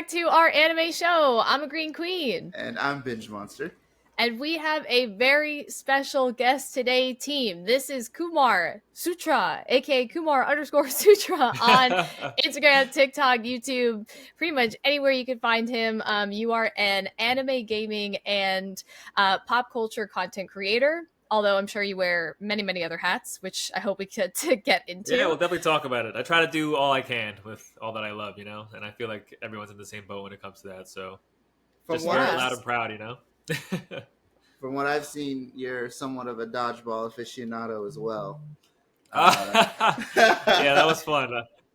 back to our anime show. I'm a Green Queen. And I'm Binge Monster. And we have a very special guest today, team. This is Kumar Sutra, aka Kumar underscore Sutra on Instagram, TikTok, YouTube, pretty much anywhere you can find him. You are an anime gaming and pop culture content creator. Although I'm sure you wear many, many other hats, which I hope we get to get into. Yeah, we'll definitely talk about it. I try to do all I can with all that I love, and I feel like everyone's in the same boat when it comes to that. So just wear it loud and proud. From what I've seen, you're somewhat of a dodgeball aficionado as well. Yeah, that was fun.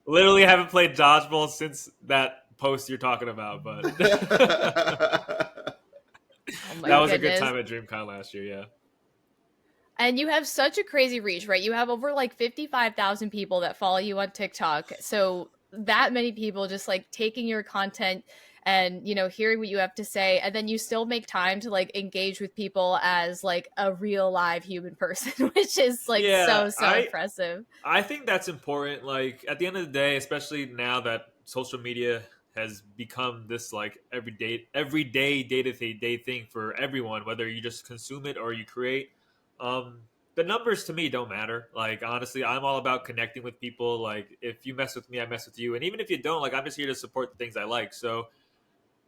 Literally haven't played dodgeball since that post you're talking about, but that was a good time at DreamCon last year, yeah. And you have such a crazy reach, right? You have over like 55,000 people that follow you on TikTok. So that many people just like taking your content and, hearing what you have to say. And then you still make time to like engage with people as like a real live human person, which is like so impressive. I think that's important. Like at the end of the day, especially now that social media has become this like everyday day-to-day thing for everyone, whether you just consume it or you create. The numbers to me don't matter. Like, honestly, I'm all about connecting with people. Like, if you mess with me, I mess with you. And even if you don't, like, I'm just here to support the things I like. So,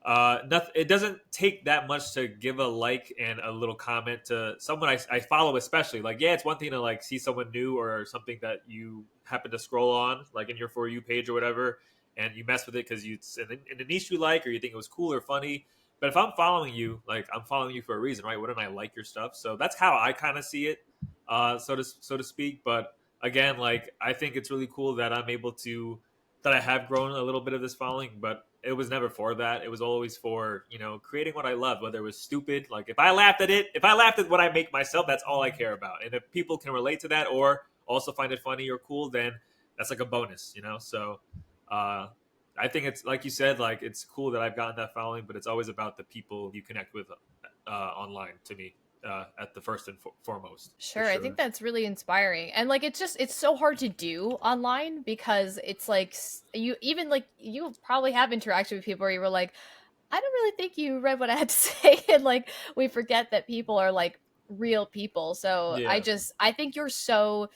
it doesn't take that much to give a like and a little comment to someone I follow, especially. Like, yeah, it's one thing to, like, see someone new or something that you happen to scroll on, like, in your For You page or whatever, and you mess with it because it's in a niche you like or you think it was cool or funny. But if I'm following you, like I'm following you for a reason, right? Wouldn't I like your stuff? So that's how I kind of see it, so to speak. But again, like I think it's really cool that that I have grown a little bit of this following. But it was never for that. It was always for creating what I love, whether it was stupid. Like if I laughed at what I make myself, that's all I care about. And if people can relate to that or also find it funny or cool, then that's like a bonus, So. I think it's like you said, like it's cool that I've gotten that following, but it's always about the people you connect with online to me at the first and foremost. Sure, I think that's really inspiring. And like it's so hard to do online because it's like you probably have interaction with people where you were like, I don't really think you read what I had to say. And like we forget that people are like real people. So yeah. I think you're so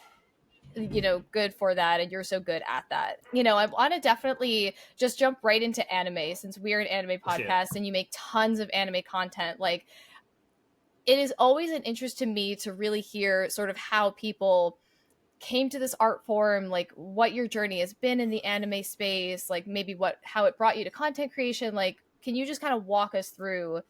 good for that, and you're so good at that. I want to definitely just jump right into anime since we're an anime podcast and you make tons of anime content. Like it is always an interest to me to really hear sort of how people came to this art form, like what your journey has been in the anime space, like maybe how it brought you to content creation. Like can you just kind of walk us through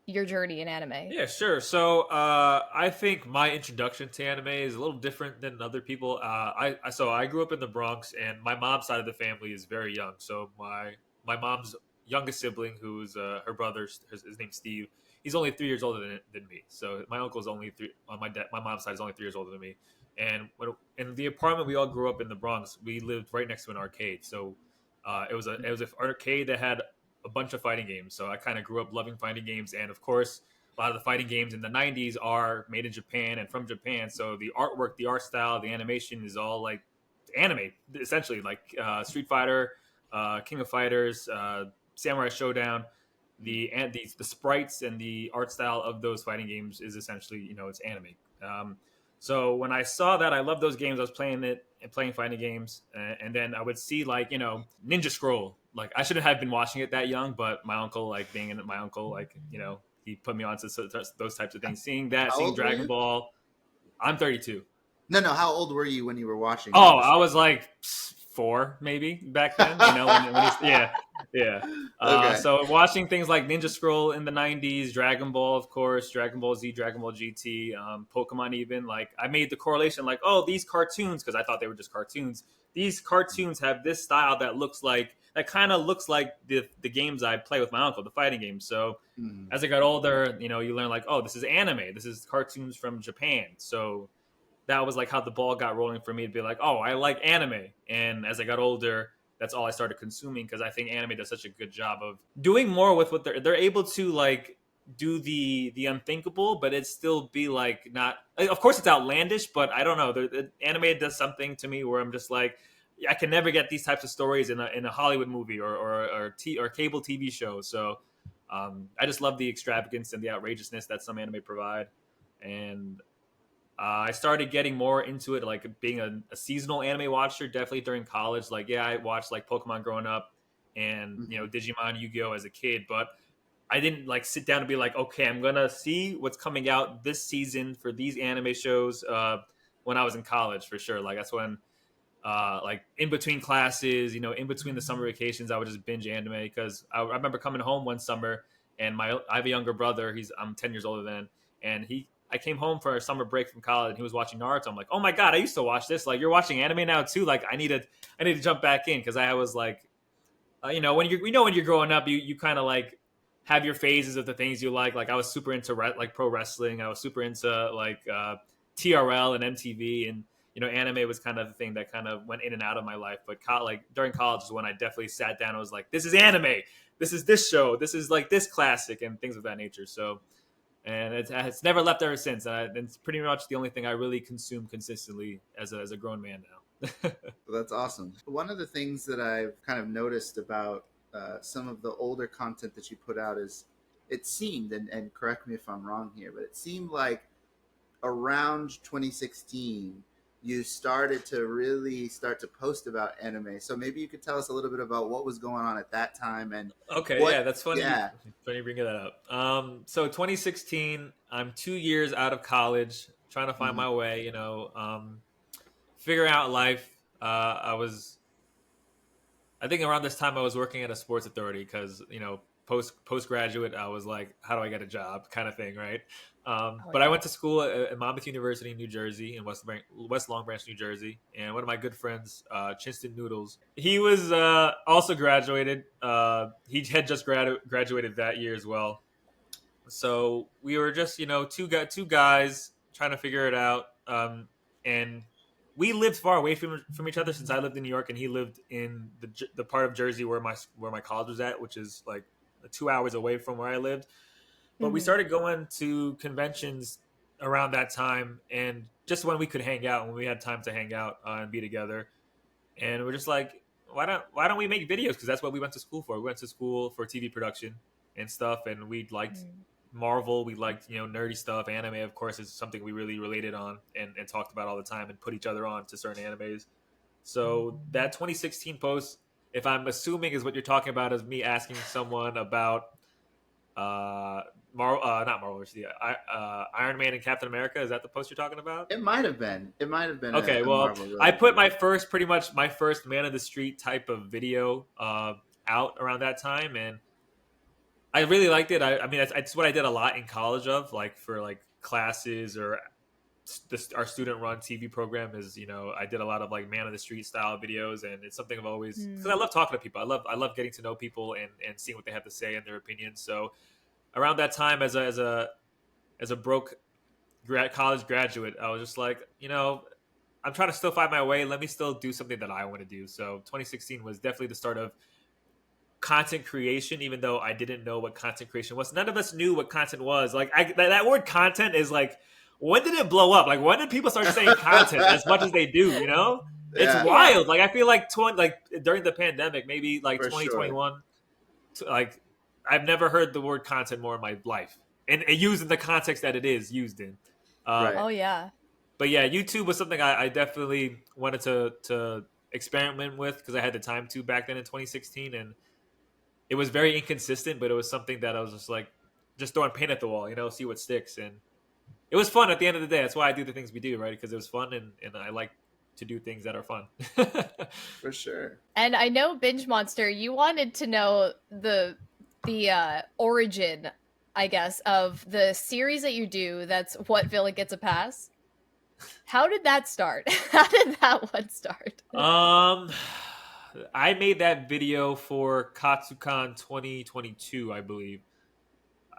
your journey in anime? Yeah, sure. So I think my introduction to anime is a little different than other people. I grew up in the Bronx, and my mom's side of the family is very young. So my mom's youngest sibling, who's her brother, his name's Steve. He's only 3 years older than me. So my uncle's only three on my mom's side is only 3 years older than me. And in the apartment we all grew up in the Bronx, we lived right next to an arcade. So it was an arcade that had a bunch of fighting games. So I kind of grew up loving fighting games. And of course, a lot of the fighting games in the 90s are made in Japan and from Japan. So the artwork, the art style, the animation is all like anime, essentially, like Street Fighter, King of Fighters, Samurai Showdown. The sprites and the art style of those fighting games is essentially, it's anime. So when I saw that, I loved those games. I was playing it and playing fighting games. And then I would see like, Ninja Scroll. Like I shouldn't have been watching it that young, but my uncle, like being my uncle, like, he put me onto those types of things. Seeing Dragon Ball. I'm 32. No. How old were you when you were watching? Oh, I was like 4 maybe back then. Yeah. Okay. So watching things like Ninja Scroll in the 90s, Dragon Ball, of course, Dragon Ball Z, Dragon Ball GT, Pokemon even. Like I made the correlation like, oh, these cartoons, because I thought they were just cartoons. These cartoons have this style that kind of looks like the games I play with my uncle, the fighting games. So as I got older, you learn like, oh, this is anime. This is cartoons from Japan. So that was like how the ball got rolling for me to be like, oh, I like anime. And as I got older, that's all I started consuming because I think anime does such a good job of doing more with what they're able to like do the unthinkable, but it still be like not. Of course, it's outlandish, but I don't know. The anime does something to me where I'm just like, I can never get these types of stories in a Hollywood movie or cable TV show. So I just love the extravagance and the outrageousness that some anime provide, and I started getting more into it, like being a seasonal anime watcher. Definitely during college, like I watched like Pokemon growing up, and Hmm. Digimon, Yu-Gi-Oh as a kid, but I didn't like sit down and be like, okay, I'm gonna see what's coming out this season for these anime shows. When I was in college, for sure, like that's when like in between classes, in between the summer vacations, I would just binge anime because I remember coming home one summer and I have a younger brother. I'm 10 years older than, and I came home for a summer break from college and he was watching Naruto. I'm like, oh my god, I used to watch this. Like you're watching anime now too. Like I need to jump back in because I was like when you're growing up, you kind of like have your phases of the things you like. Like I was super into like pro wrestling. I was super into like TRL and MTV, and anime was kind of the thing that kind of went in and out of my life. But like during college is when I definitely sat down and was like, this is anime. This is this show. This is like this classic and things of that nature. So. And it's never left ever since. And it's pretty much the only thing I really consume consistently as a grown man now. So that's awesome. One of the things that I've kind of noticed about some of the older content that you put out is it seemed, and correct me if I'm wrong here, but it seemed like around 2016 you started to really start to post about anime. So maybe you could tell us a little bit about what was going on at that time and Okay, what. yeah, that's funny. Yeah. Funny bringing that up. So 2016, I'm 2 years out of college, trying to find Hmm. my way. Figuring out life. I think around this time I was working at a sports authority because postgraduate I was like, how do I get a job, kind of thing, right? Oh But I yeah. went to school at Monmouth University in New Jersey, in West Long Branch, New Jersey, and one of my good friends, Chinston Noodles, he was also graduated. He had just graduated that year as well. So we were just two guys trying to figure it out, and we lived far away from each other since I lived in New York and he lived in the part of Jersey where my college was at, which is like 2 hours away from where I lived. But we Mhm. started going to conventions around that time, and just when we could hang out, when we had time to hang out and be together, and we're just like, why don't we make videos? Because that's what we went to school for. We went to school for TV production and stuff, and we liked Mm. Marvel. We liked nerdy stuff. Anime, of course, is something we really related on and talked about all the time and put each other on to certain animes. So that 2016 post, if I'm assuming, is what you're talking about, is me asking someone about uh not Marvel, Iron Man and Captain America. Is that the post you're talking about? It might have been. It might have been Okay, a well, Marvel I related put post. my first man of the street type of video out around that time, and I really liked it. I mean, it's what I did a lot in college of like for like classes or our student run TV program is I did a lot of like man of the street style videos, and it's something I've always because I Mm. love talking to people. I love getting to know people and seeing what they have to say and their opinions. So around that time, as a broke college graduate, I was just like, I'm trying to still find my way. Let me still do something that I want to do. So 2016 was definitely the start of content creation, even though I didn't know what content creation was. None of us knew what content was. Like that word content is like, when did it blow up? Like when did people start saying content as much as they do? It's Yeah, Yeah. wild. Like I feel like during the pandemic, maybe like for sure. 2021, like I've never heard the word content more in my life, and used in the context that it is used in. Right. Um, Oh yeah. but yeah, YouTube was something I definitely wanted to experiment with because I had the time to back then in 2016, and it was very inconsistent, but it was something that I was just like just throwing paint at the wall, see what sticks, and it was fun at the end of the day. That's why I do the things we do, right? Because it was fun, and I like to do things that are fun. For sure. And I know Binge Monster, you wanted to know the origin, I guess, of the series that you do. That's What Villain Gets a Pass. How did that start? How did that one start? um, I made that video for Katsucon 2022, I believe.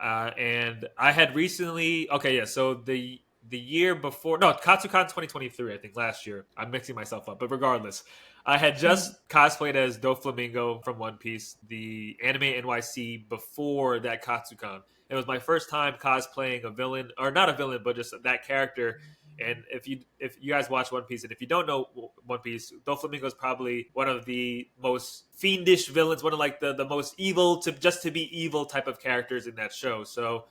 And I had recently okay, yeah. So the year before, no, Katsucon 2023, I think last year. I'm mixing myself up, but regardless, I had just Mhm. cosplayed as Doflamingo from One Piece, the anime NYC before that Katsucon. It was my first time cosplaying a villain, or not a villain, but just that character. And if you guys watch One Piece, and if you don't know One Piece, Doflamingo is probably one of the most fiendish villains, one of like the most evil to just to be evil type of characters in that show. So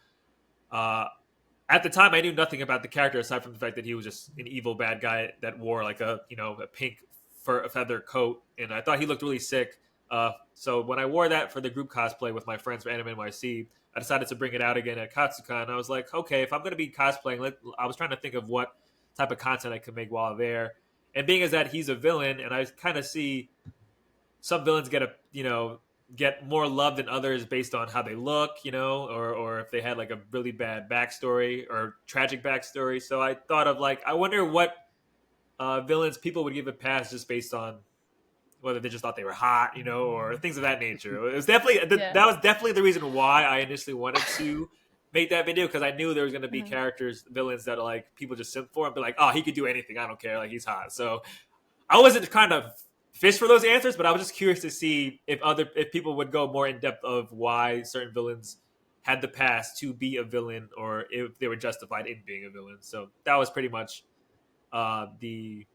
uh, at the time, I knew nothing about the character aside from the fact that he was just an evil bad guy that wore like a a pink fur a feather coat, and I thought he looked really sick. So when I wore that for the group cosplay with my friends for Anime NYC, I decided to bring it out again at Katsucon. I was like, okay, if I'm going to be cosplaying, I was trying to think of what type of content I could make while there. And being as that he's a villain, and I kind of see some villains get more love than others based on how they look, or if they had like a really bad backstory or tragic backstory. So I thought of like, I wonder what villains people would give a pass just based on whether they just thought they were hot, or things of that nature. It was definitely Yeah. that was definitely the reason why I initially wanted to make that video, because I knew there was going to be Uh-huh. characters, villains that like people just simp for and be like, oh, he could do anything. I don't care. Like he's hot. So I wasn't kind of fish for those answers, but I was just curious to see if people would go more in depth of why certain villains had the past to be a villain, or if they were justified in being a villain. So that was pretty much the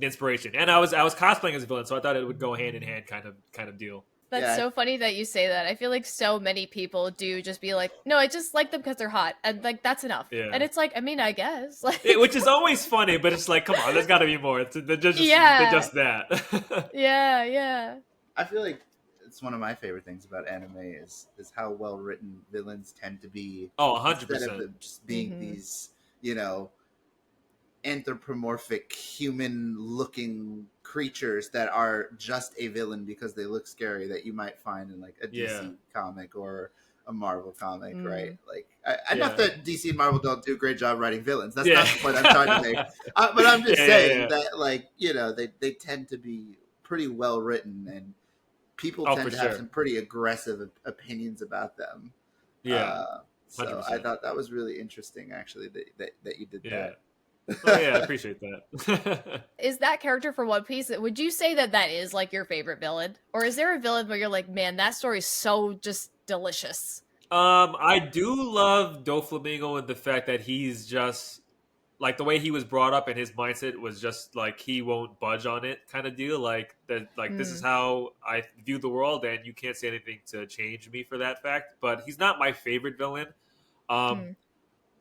inspiration. And I was cosplaying as a villain, so I thought it would go hand in hand kind of deal. That's Yeah, so funny that you say that. I feel like so many people do just be like, no, I just like them because they're hot. And like, that's enough. Yeah. And it's like, I mean, I guess. Which is always funny, but it's like, come on, there's got to be more than Yeah. just that. Yeah. Yeah. I feel like it's one of my favorite things about anime is how well written villains tend to be, Oh, instead of 100%. them just being Hmm. these, you know, anthropomorphic human looking creatures that are just a villain because they look scary, that you might find in like a Yeah. DC comic or a Marvel comic, right? Mm. Like, I not Yeah. that DC and Marvel don't do a great job writing villains. That's Yeah. not the point I'm trying to make. But I'm just Yeah, saying yeah. that, like, they tend to be pretty well written, and people Oh, tend for to have sure. some pretty aggressive opinions about them. Yeah. So I 100%. thought that was really interesting, actually, that you did Yeah. that. Oh, yeah, I appreciate that. Is that character for One Piece, would you say that that is like your favorite villain? Or is there a villain where you're like, man, that story is so just delicious? I do love Doflamingo and the fact that he's just like the way he was brought up, and his mindset was just like he won't budge on it kind of deal. Like that, like this is Mm. how I view the world, and you can't say anything to change me for that fact. But he's not my favorite villain. Um, Mm.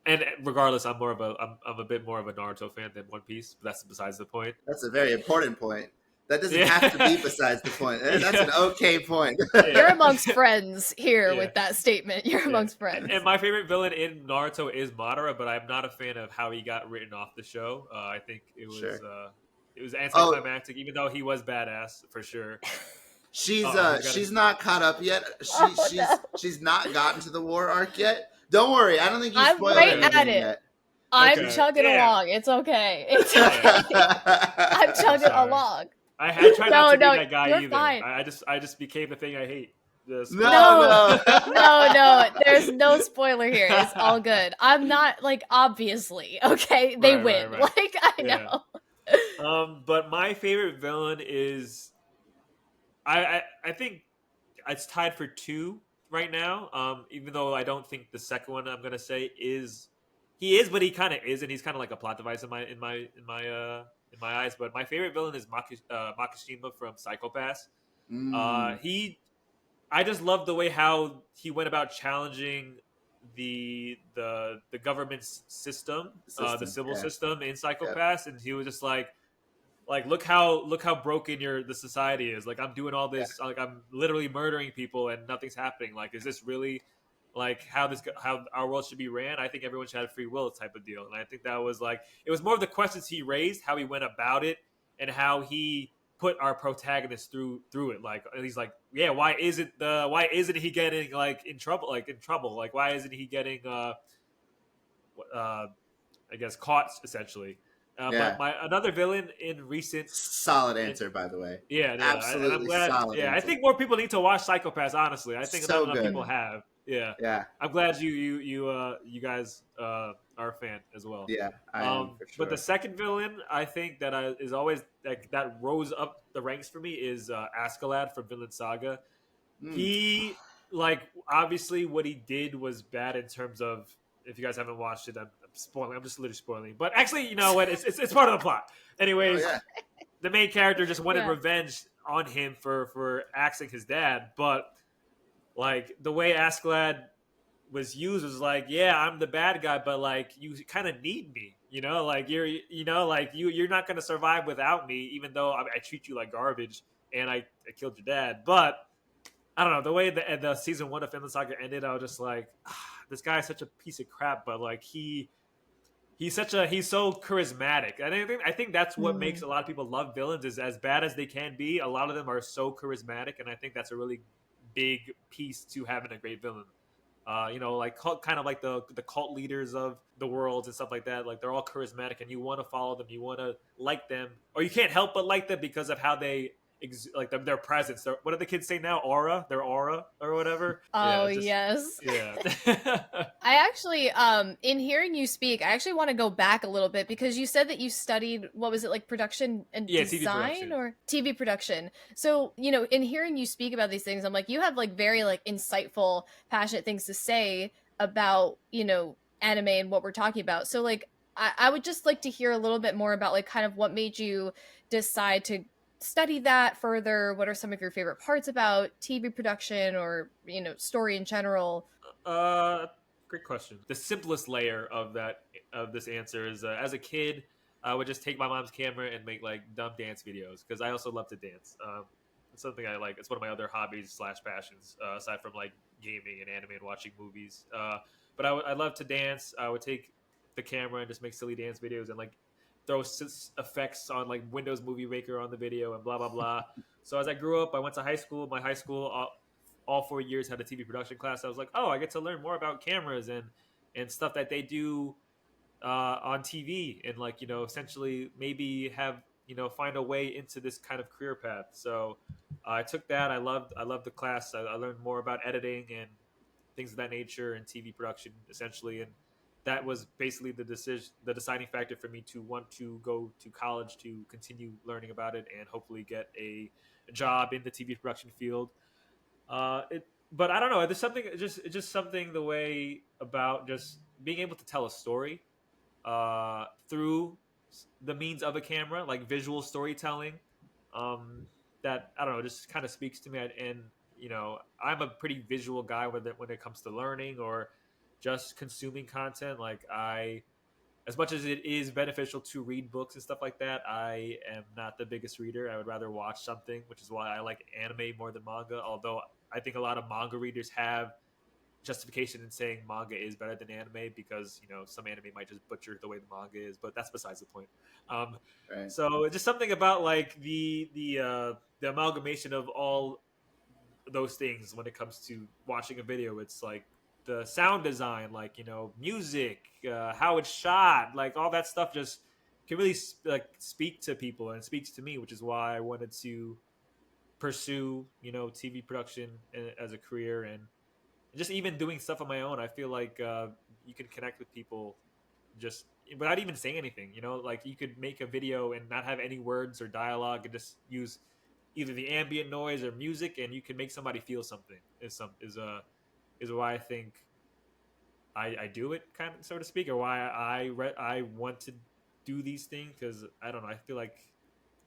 and regardless, I'm a bit more of a Naruto fan than One Piece, but that's besides the point. That's a very important point. That doesn't have to be Yeah, besides the point. That's yeah, an okay point. You're yeah, amongst friends here yeah. with that statement. You're Yeah, amongst and friends. my favorite villain in Naruto is Madara, but I'm not a fan of how he got written off the show. I think Sure. it was Oh, anticlimactic, even though he was badass for sure. He's got she's a not caught up yet. Oh no. She's not gotten to the war arc yet. Don't worry, I don't think you I'm spoiled right okay, at anything it. yet. I'm okay, chugging damn, along. It's okay. It's yeah. okay. I'm I'm chugging sorry. along. I try not No, to be no, that guy you're either. fine. I just became the thing I hate. The spoiler. No, No, no. no, no. There's no spoiler here. It's all good. I'm not like obviously. Okay, they win. Right. Like I Yeah. know. But my favorite villain is I think it's tied for two right now. Even though I don't think the second one I'm gonna say is he is, but he kind of is, and he's kind of like a plot device in my eyes. But my favorite villain is Makishima from Psychopass. Mm, He I just love the way how he went about challenging the government system, the system, civil yeah, system in yeah, Psychopass, and he was just like look how broken the society is. Like I'm doing all yeah, this, like I'm literally murdering people and nothing's happening. Like is this really like how our world should be ran? I think everyone should have free will type of deal. And I think that was like it was more of the questions he raised, how he went about it, and how he put our protagonist through it. Like he's like, yeah, why isn't he getting like in trouble? Like why isn't he getting uh I guess caught essentially. yeah. But my another villain in recent, Solid in, answer, by the way. and I'm Absolutely glad. solid Yeah, I answer. think more people need to watch Psychopaths. Honestly, I think not So enough good. people Mm. have. Yeah, Yeah, I'm glad you guys are a fan as well. yeah. I am for But the sure. second villain I think that is always that rose up the ranks for me is Askeladd from Vinland Saga. Mm, He like obviously what he did was bad in terms of if you guys haven't watched it, I'm spoiling. I'm just literally spoiling. But actually, you know what? It's part of the plot. Oh Anyways, yeah. the main character just wanted Yeah. revenge on him for axing his dad, but like the way Askeladd was used was like, yeah, I'm the bad guy, but like you kind of need me, like you're not gonna survive without me, even though I treat you like garbage and I killed your dad. But I don't know the way the season 1 of Finland Saga ended. I was just like, this guy is such a piece of crap, but like he's so charismatic. I think that's what makes Mm. a lot of people love villains. Is as bad as they can be, a lot of them are so charismatic, and I think that's a really big piece to having a great villain. Like kind of like the cult leaders of the worlds and stuff like that. Like they're all charismatic, and you want to follow them, you want to like them, or you can't help but like them because of how they like their presence. What do the kids say now? Aura, their aura, or whatever. Yeah, Oh, it's just yes. yeah. I actually, in hearing you speak, I actually want to go back a little bit because you said that you studied, what was it, like production and Yeah, TV design production. or TV production. So, in hearing you speak about these things, I'm like, you have like very like insightful, passionate things to say about, anime and what we're talking about. So like, I would just like to hear a little bit more about like kind of what made you decide to study that further. What are some of your favorite parts about TV production or, story in general? Uh, Great question. The simplest layer of this answer is as a kid, I would just take my mom's camera and make like dumb dance videos because I also love to dance. It's something I like. It's one of my other hobbies slash passions aside from like gaming and anime and watching movies. But I love to dance. I would take the camera and just make silly dance videos and like throw effects on like Windows Movie Maker on the video and blah blah blah. So as I grew up, I went to high school. My high school all 4 years had a TV production class. I was like, oh, I get to learn more about cameras and stuff that they do on TV, and like essentially maybe have find a way into this kind of career path. So I took that. I loved the class. I learned more about editing and things of that nature and TV production essentially, and that was basically the deciding factor for me to want to go to college to continue learning about it and hopefully get a job in the TV production field. But I don't know. There's something just something the way about just being able to tell a story through the means of a camera, like visual storytelling. Um, that I don't know, just kind of speaks to me. And I'm a pretty visual guy when it comes to learning or just consuming content. Like as much as it is beneficial to read books and stuff like that, I am not the biggest reader. I would rather watch something, which is why I like anime more than manga. Although I think a lot of manga readers have justification in saying manga is better than anime because some anime might just butcher the way the manga is, but that's besides the point. Um, Right. so just something about like the amalgamation of all those things when it comes to watching a video. It's like the sound design, like music, how it's shot, like all that stuff just can really like speak to people and speaks to me, which is why I wanted to pursue TV production as a career and just even doing stuff on my own. I feel like you can connect with people just without even saying anything. Like you could make a video and not have any words or dialogue and just use either the ambient noise or music, and you can make somebody feel something. Is why I think I do it, kind of so to speak, or why I want to do these things because I don't know. I feel like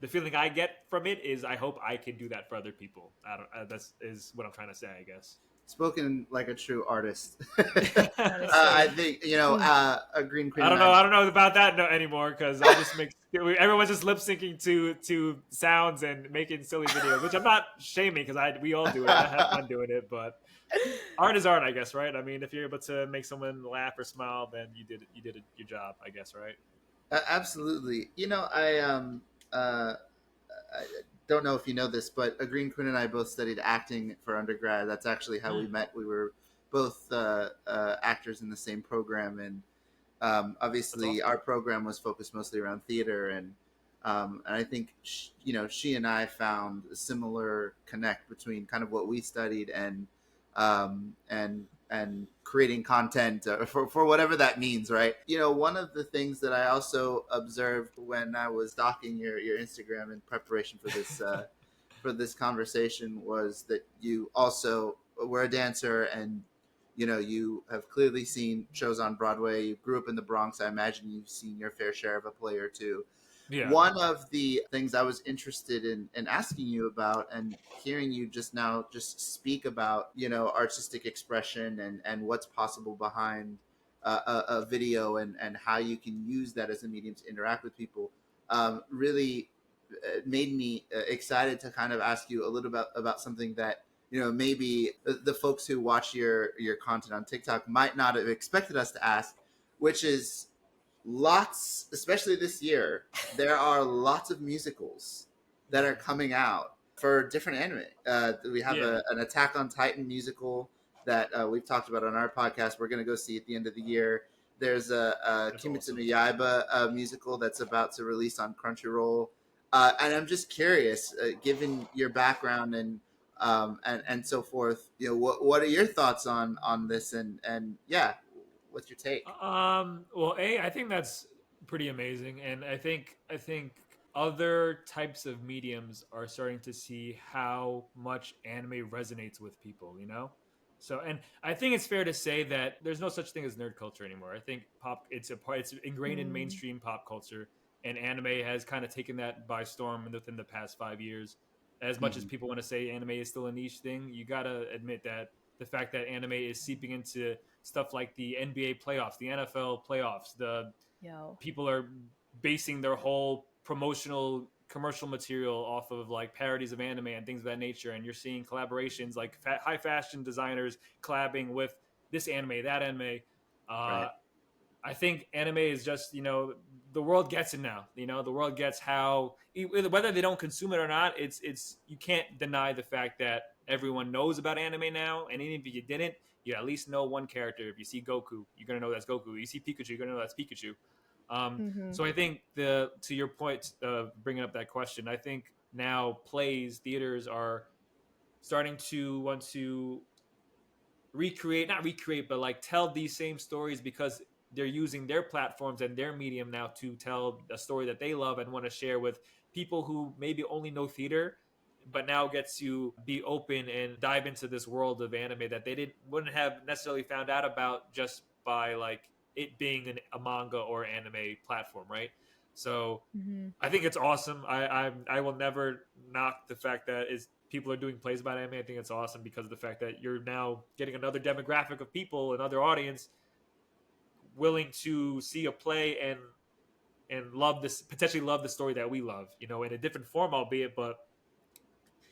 the feeling I get from it is I hope I can do that for other people. I don't. That's is what I'm trying to say, I guess. Spoken like a true artist. I Honestly. think Mm. a Green Queen I don't and know. I. I don't know about that anymore because I just make everyone's just lip syncing to sounds and making silly videos, which I'm not shaming because we all do it. I have fun doing it, but art is art, I guess, right? I mean, if you're able to make someone laugh or smile, then you did your job, I guess, right? Absolutely. I don't know if you know this, but Green Queen and I both studied acting for undergrad. That's actually how we Mm. met. We were both actors in the same program, and That's obviously awesome. our program was focused mostly around theater, and I think she and I found a similar connect between kind of what we studied and creating content for whatever that means, right? One of the things that I also observed when I was docking your Instagram in preparation for this conversation was that you also were a dancer and You know, you have clearly seen shows on Broadway. You grew up in the Bronx. I imagine you've seen your fair share of a play or two. Yeah. One of the things I was interested in asking you about, and hearing you just now just speak about, you know, artistic expression and what's possible behind a video, and how you can use that as a medium to interact with people, really made me excited to kind of ask you a little bit about something that, you know, maybe the folks who watch your content on TikTok might not have expected us to ask, which is lots, especially this year, there are lots of musicals that are coming out for different anime. We have Yeah. an Attack on Titan musical that we've talked about on our podcast. We're going to go see at the end of the year. There's a That's Kimetsu no awesome. Yaiba musical that's about to release on Crunchyroll. And I'm just curious, given your background and so forth, you know, what are your thoughts on this, and yeah, what's your take? Well, I think that's pretty amazing, and I think other types of mediums are starting to see how much anime resonates with people. So, and I think it's fair to say that there's no such thing as nerd culture anymore. I think it's ingrained in Mm, mainstream pop culture, and anime has kind of taken that by storm within the past 5 years. As much as Mm-hmm. people want to say anime is still a niche thing, you gotta admit that the fact that anime is seeping into stuff like the NBA playoffs, the NFL playoffs. The yo. people are basing their whole promotional commercial material off of like parodies of anime and things of that nature. And you're seeing collaborations like high fashion designers collabing with this anime, that anime. Uh, Right. I think anime is just, the world gets it now. The world gets how, whether they don't consume it or not, it's you can't deny the fact that everyone knows about anime now, and even if you didn't, you at least know one character. If you see Goku, you're gonna know that's Goku. You see Pikachu, you're gonna know that's Pikachu. Hmm. So I think to your point, bringing up that question, I think now theaters are starting to want to recreate, not recreate, but like tell these same stories because they're using their platforms and their medium now to tell a story that they love and want to share with people who maybe only know theater but now get to be open and dive into this world of anime that they wouldn't have necessarily found out about just by like it being a manga or anime platform, right? So Hmm. I think it's awesome. I will never knock the fact that is people are doing plays about anime. I think it's awesome because of the fact that you're now getting another demographic of people, another audience willing to see a play and love this, potentially love the story that we love, in a different form, albeit. But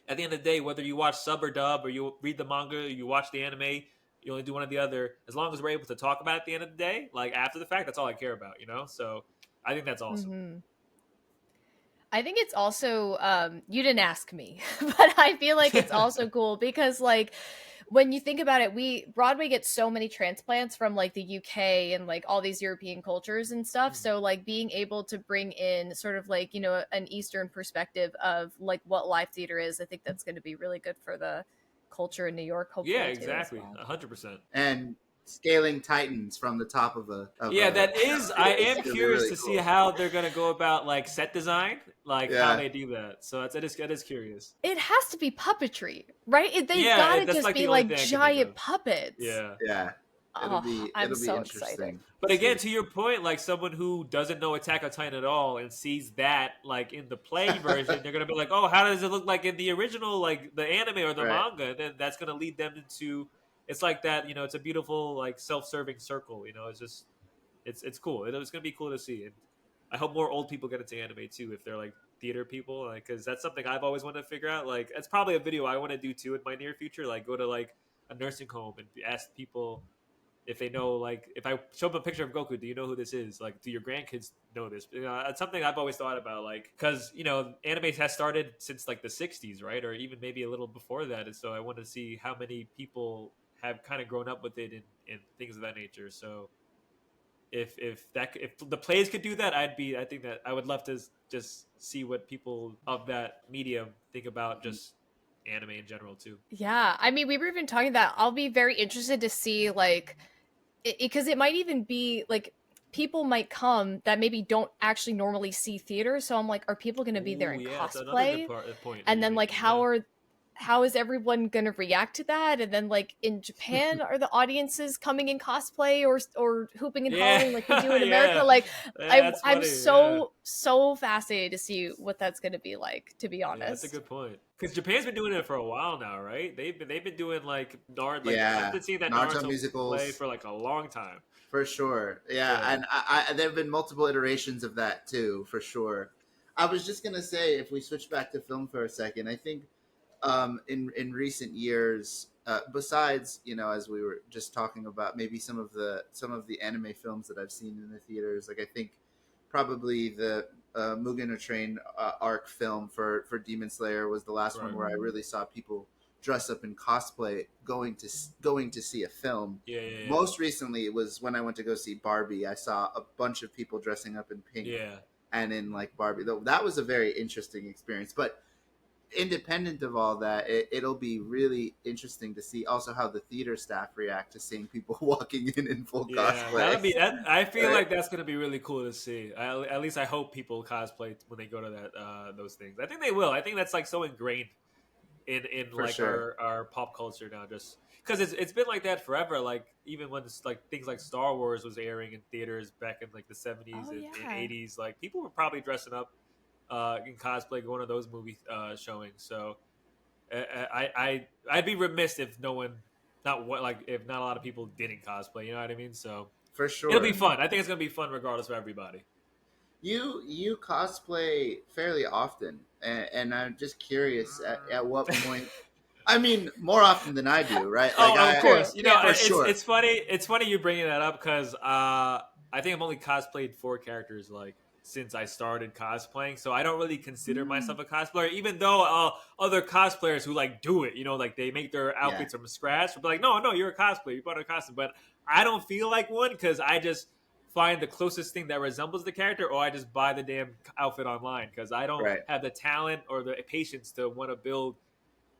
at the end of the day, whether you watch sub or dub or you read the manga, or you watch the anime, you only do one or the other. As long as we're able to talk about it at the end of the day, like after the fact, that's all I care about. So I think that's awesome. Hmm. I think it's also you didn't ask me, but I feel like it's also cool because like when you think about it, we Broadway gets so many transplants from like the UK and like all these European cultures and stuff. Hmm. So like being able to bring in sort of like, an Eastern perspective of like what live theater is, I think that's going to be really good for the culture in New York Yeah, hopefully too as exactly, well. 100%. And scaling Titans from the top of Yeah, a that is. I is am going to be curious really to see cool. how they're gonna go about like set design, like how Yeah. they do that. So that is curious. It has to be puppetry, right? They've Yeah, got to that's just like be the only like thing I can think giant of. puppets. Yeah, Yeah. Oh, I'm It'll be so excited. interesting but to again, see. to your point, like someone who doesn't know Attack on Titan at all and sees that like in the play version, they're gonna be like, "Oh, how does it look like in the original, like the anime or the Right. manga?" And then that's gonna lead them into. It's like that, it's a beautiful like self-serving circle. It's just it's cool. It's gonna be cool to see, and I hope more old people get into anime too if they're like theater people, like because that's something I've always wanted to figure out. Like it's probably a video I want to do too in my near future. Like go to like a nursing home and ask people if they know, like if I show them a picture of Goku, do you know who this is? Like, do your grandkids know this? It's something I've always thought about, like because anime has started since like the '60s, right, or even maybe a little before that, and so I want to see how many people have kind of grown up with it and things of that nature. So if the plays could do that, I think that I would love to just see what people of that medium think about Mhm. just anime in general too. Yeah, I mean, we were even talking that I'll be very interested to see like because it might even be like people might come that maybe don't actually normally see theater. So I'm like, are people going to be there Oh in yeah, it's another good cosplay? point that And you're then like making. Yeah. how is everyone going to react to that? And then like in Japan, are the audiences coming in cosplay or hooping and Yeah, hollering like they do in America? yeah, Like yeah. That's I'm funny. Yeah, so fascinated to see what that's going to be like, to be yeah. That's a honest. good point. Because Japan's been doing it for a while now, right? They've been doing like like I've Yeah, been seeing that Naruto Naruto play musicals for like a long time. for sure. Yeah, Yeah, and there have been multiple iterations of that too, for sure. I was just gonna say, if we switch back to film for a second, I think in recent years, besides, as we were just talking about, maybe some of the anime films that I've seen in the theaters, like I think probably the Mugen no Train arc film for Demon Slayer was the last one right. where I Mhm. really saw people dress up in cosplay going to see a film. Yeah, yeah, yeah, Most recently, it was when I went to go see Barbie. I saw a bunch of people dressing up in pink yeah, and in like Barbie. Though that was a very interesting experience. But independent of all that, it'll be really interesting to see also how the theater staff react to seeing people walking in full yeah. cosplay. That'll be that. I feel Right? like that's gonna be really cool to see. At least I hope people cosplay when they go to that those things. I think they will. I think that's like so ingrained in For like sure. our pop culture now, just because it's been like that forever. Like even when it's like things like Star Wars was airing in theaters back in like the 70s Oh and yeah. 80s, like people were probably dressing up in cosplay going to those movie showings. So I'd be remiss if no one, not what like if not a lot of people didn't cosplay. You know what I mean? So For it'll be sure. Mhm. fun. I think it's gonna be fun regardless for everybody. You cosplay fairly often, and I'm just curious at what point. I mean, more often than I do, right? Like Oh, of I, True. course. You know, Yeah. for it's sure. it's funny. It's funny you bringing that up because I think I've only cosplayed 4 characters like since I started cosplaying, so I don't really consider Mm. myself a cosplayer. Even though other cosplayers who like do it, like they make their Yeah. outfits from scratch, but like, no, no, you're a cosplayer. You bought a costume, but I don't feel like one because I just find the closest thing that resembles the character, or I just buy the damn outfit online because I don't Right. have the talent or the patience to want to build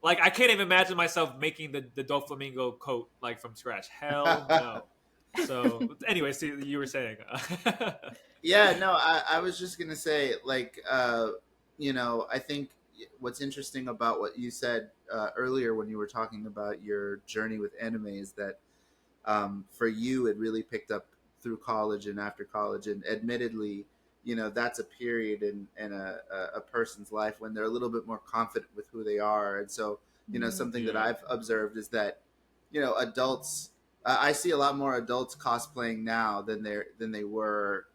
like I can't even imagine myself making the Doflamingo coat like from scratch. Hell no. So anyway, see you were saying. Yeah, no, I was just gonna say, like, I think what's interesting about what you said earlier when you were talking about your journey with anime is that for you it really picked up through college and after college, and admittedly, that's a period in a person's life when they're a little bit more confident with who they are, and so Mhm. something that yeah. I've observed is that adults. I see a lot more adults cosplaying now than they were,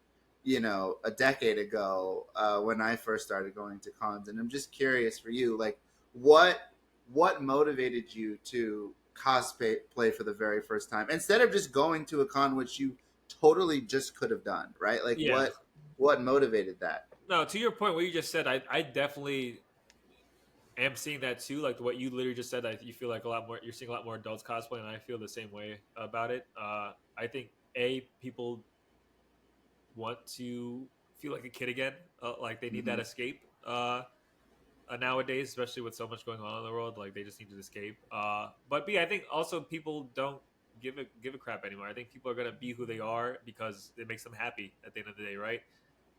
a decade ago when I first started going to cons. And I'm just curious for you, like, what what motivated you to cosplay play for the very first time instead of just going to a con, which you totally just could have done, right? Like, Yeah. what motivated that? No, to your point, what you just said, I definitely am seeing that too. Like what you literally just said, that you feel like a lot more. You're seeing a lot more adults cosplay, and I feel the same way about it. I think people want to feel like a kid again, like they need Mm-hmm. that escape. Nowadays, especially with so much going on in the world. Like they just need to escape. But B, I think also people don't give a crap anymore. I think people are gonna be who they are because it makes them happy at the end of the day, right?